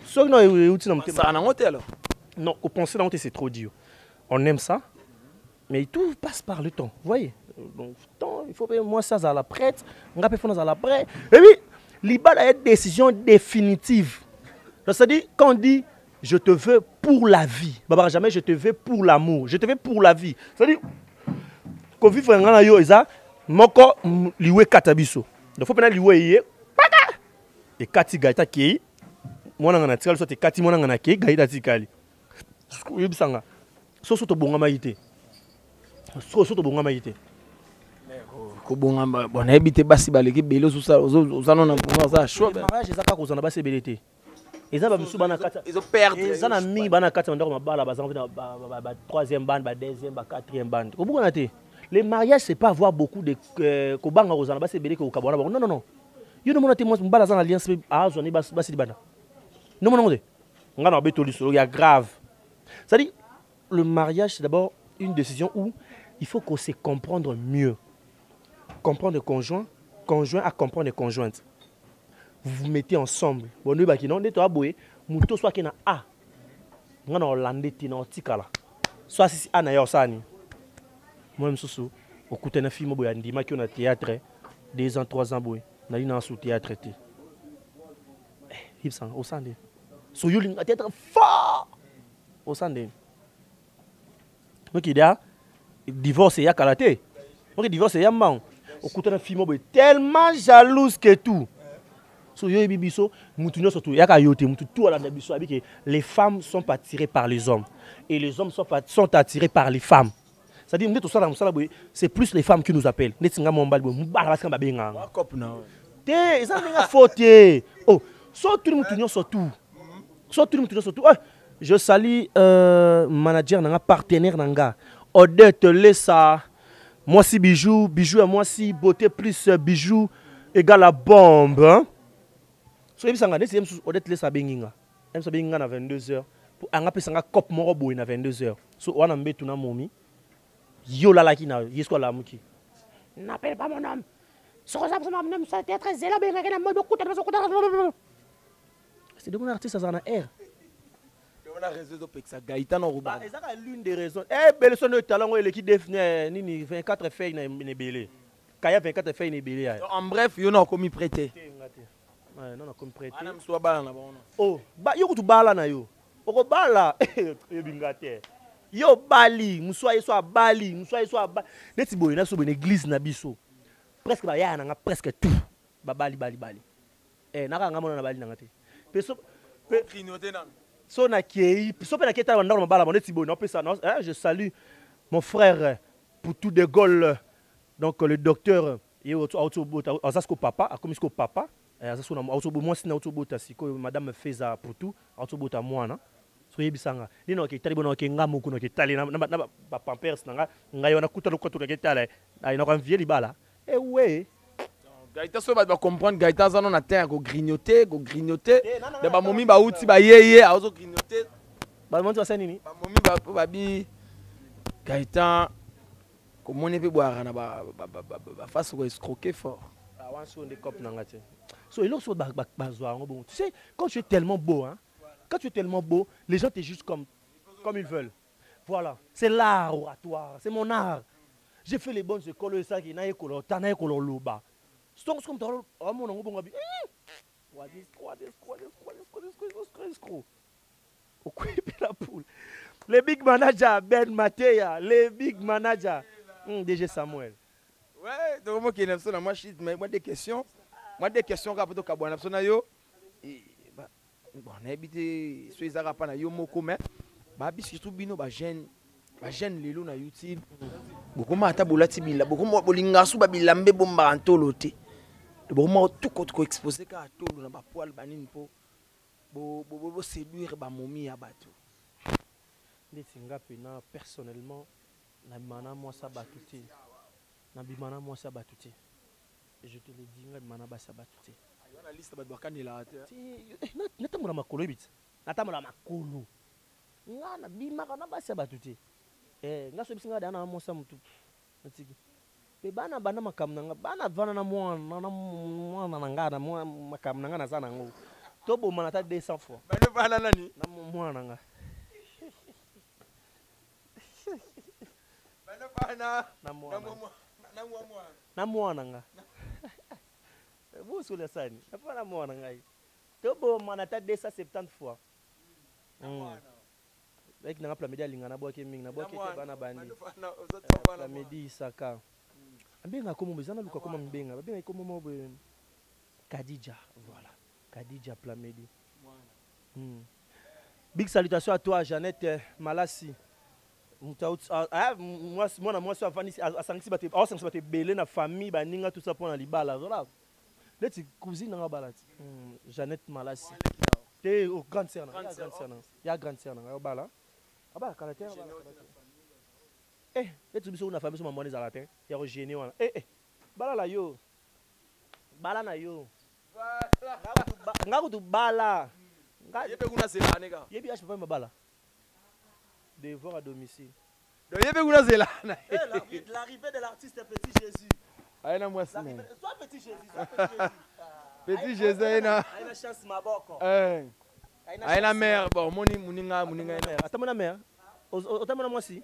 so non non, au penser dans c'est trop dur. On aime ça, mais tout passe par le temps. Vous voyez, donc temps, il faut payer moi ça à la prête, on va faire à la prête. Et puis Libala est une décision définitive. C'est-à-dire, quand on dit je te veux pour la vie, jamais je te veux pour l'amour, je te veux pour la vie. C'est-à-dire, quand on vit vraiment yo eza, moko liwe katabiso. Donc faut pas liwe yé. Et kati gaita ki, moi n'angana tikali soit kati moi n'angana ki gaita tikali. Yibsanga. So to bonga maïté. So to bonga maïté. Ko bonga bon habité basi baleki belo za non na za choix. Mariage ezaka ko zana basi belete. Eza ba musu bana kata. Ils ont perdu. Eza na mi bana kata ndako mabala ba zanvi ba troisième bande, ba deuxième, ba quatrième bande. Ko bonga te. Le mariage c'est pas avoir beaucoup de ko banga ko zana basi belete ko kabona. Non non non. Yo no mona te moi mbala za alliance a zoni basi bana. Non non non. Ngana ba betoli so ya grave. C'est-à-dire le mariage c'est d'abord une décision où il faut qu'on se comprendre mieux. Comprendre le conjoint à comprendre les conjointes. Vous vous mettez ensemble. Bon, nous, non, nous, aboye, muto soit qui na a, ngana Hollandais tina otikala. Soit si a na yo sani. Moi, m'soussou, au côté na film boya ndima qui on a théâtre, 2 ans, 3 ans boy, na ina sous théâtre té. Hipsan, au sande. So you ling théâtre fort. Au sande. Donc il y a divorce ya kalaté. Donc divorce ya man. Au côté na film boy tellement jalouse que tout. So yo bibiso mutunyo surtout yaka yote mutu tout ala na biso abiki les femmes sont attirées par les hommes et les hommes sont attirés par les femmes. C'est-à-dire nous tout ça dans ça c'est plus les femmes qui nous appellent. Netinga mombal bo mbala parce que babenga. Cop na. Té ça nga faute. Oh, so tout mutunyo surtout. So tout mutunyo surtout. Je salue manager nanga partenaire nanga. Odette Lessa. Moi si bijou à moi si beauté plus bijou égale à bombe. Hein? So il s'engage c'est Odette Lessa benginga. Elle se benginga na 22h. Pour anga pesanga cop moko boy na 22h. So wana mbetu na momi. Yo la ki na yesko la muki. N'appelle pas mon homme. So ça mon homme ça être zela benga na mode kuta na so kuta. C'est de mon artiste ça na air. On a raison de pexa Gaëtan en Ruba. C'est l'une des raisons. Eh belle son de talent et l'équipe définit ni 24 feuilles na belé. Kaya 24 feuilles na belé. En bref, yo na commis prêté. Non, non, comme prêté. Ana mswa bala na bon. Oh, ba yo kutu bala na yo. Oko bala. Yo bingate. Yo bali, muswa yeso bali, muswa yeso bali. Neti boy na so ben église na biso. Presque ba ya na presque tout. Ba bali. Naka nga mona na bali na ngate. Peso grignoter na. So na kei, so pe na keta ba ndaro bala neti boy na pesa non. Je salue mon frère Poutou de Gaulle. Donc le docteur Azasko papa, Akomisko papa. Madame Feza Poutou, autobota moana. So yebisanga. Nino ke tali bono ke ngamu kuno ke tali na ba pampers na ngayo na kuta lokwato ke tali. Ai na kan vie libala. Eh ouais. Gaïta so ba comprendre Gaïta za non na terre go grignoter. De ba momi ba outi ba yeye, a ozo grignoter. Ba monti ba nini? Ba momi ba bi Gaïta comment on peut boire na ba face go escroquer fort. Awan so de cop na ngate. So, tu sais, quand tu es tellement beau, hein, quand tu es tellement beau, les gens te jugent comme ils veulent. Voilà, c'est l'art oratoire, c'est mon art. J'ai fait les bonnes écoles, ça qui n'a pas loba. Donc, comme tu as mon nom, les big managers, Ben Matéa, les big managers, DG Samuel. Ouais, donc moi qui aime ça, moi des questions. Moi des questions rapportées à Kabwana Sonayo. Bon, on a habité sur les Arabes na yo moko mais ba biso tout bino ba jeune lelo na YouTube. Beaucoup mata bolati bila, beaucoup mo bolinga su ba bilambe bomba antolo te. Beaucoup mo tout ko exposer ka tolo na ba poil banini po. Bo séduire ba momi ya bato. Netinga pena personnellement na mana moi ça batuti. Na bimana moi ça batuti. Je te le dis, je mana basa batute. Ayo na liste ba bakani la ate. Natamula makolo bit. Natamula makolo. Ngana bima kana basa batute. Ngaso bisinga dana mosa mutu. Natiki. Pe bana makamnanga, bana vana na mwana ngana makamnanga na sana ngo. Tobo manata 200 fois. Bana nani? Na mwana nga. Bana na mwana nga. Vous sur le sani. Pas la mort ngai. To bo manata 270 fois. Avec na plamedi alingana boke mingi na boke te bana bandi. Plamedi saka. Mbenga komo bezana luka koma mbenga. Mbenga komo mo Kadija, voilà. Kadija Plamedi. Big salutation à toi Jeannette Malassi. Moi suis à Sanxi bate belé na famille baninga tout ça pour na libala voilà. Let's cousine na balati. Jeannette Malassi. T'es au grande sœur na. Il y a grande sœur na bala. Aba caractère bala. Let's biso na famille so mamone za latin. Ya ko gêner wana. Bala la yo. Bala na yo. Ngaku tu bala. Yebe kuna zela nega. Yebi je peux pas me bala. Devoir à domicile. Donc yebe kuna zela. L'arrivée de l'artiste Petit Jésus. Aina moi ça. Soit Petit Jésus, soit Petit Jésus. Petit Jésus aina. Aina chance maboko. Aina mère bon moni muninga mère. Atamona mère. Otamona moi si.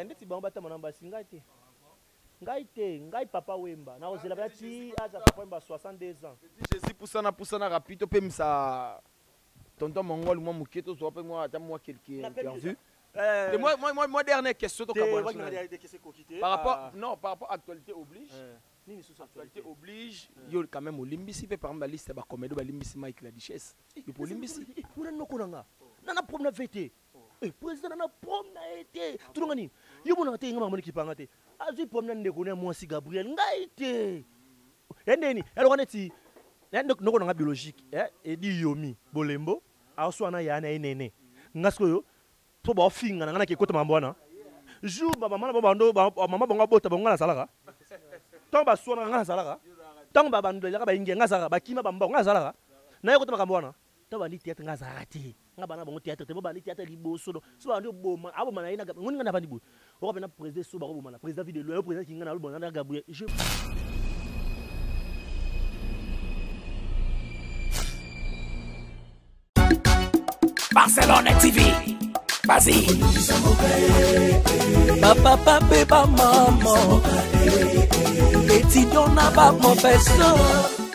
Ndeti bamba tamona mbasi ngati. Ngai papa wemba. Na ozela bati aza papa wemba 62 ans. Jésus poussana rapide pe misa tonton mongol moi muketo zo pe moi ata moi quelqu'un interview. Moi dernière question to kabona. Par rapport à actualité oblige. Nini sous actualité oblige, yo quand même olimbisi pe par exemple liste ba comédie ba limbisi Mike la Duchesse. Yo pour limbisi. Muna nokonanga. Nana problème vete. Président nana problème été. Tout ngani. Yo mona te ngama moni kipanga te. Azu problème ndeko ne moi si Gabriel ngaite. Endeni, elo kaneti. Noko nanga biologique, edi yomi bolembo, aswana yana enene. Ngasko yo to ba finga ngana ke kota mambwana. Jou ba mama ba bando mama bonga bota bonga na salaka. Tant ba swana ngana salaka. Tant ba bando ya ba inge ngasa ba kima ba mbonga salaka. Na yo kota makambwana. To ba ni théâtre ngazarati. Ngaba na bongo théâtre te ba ni théâtre liboso do. So ba ndo boma abo mana ina ngoni ngana bandi bu. O ba na président so ba boma na président vidéo le président kinga na lo na Gabriel. Barcelone TV, vas-y. Papa, maman, et tu donnes pas mon personne.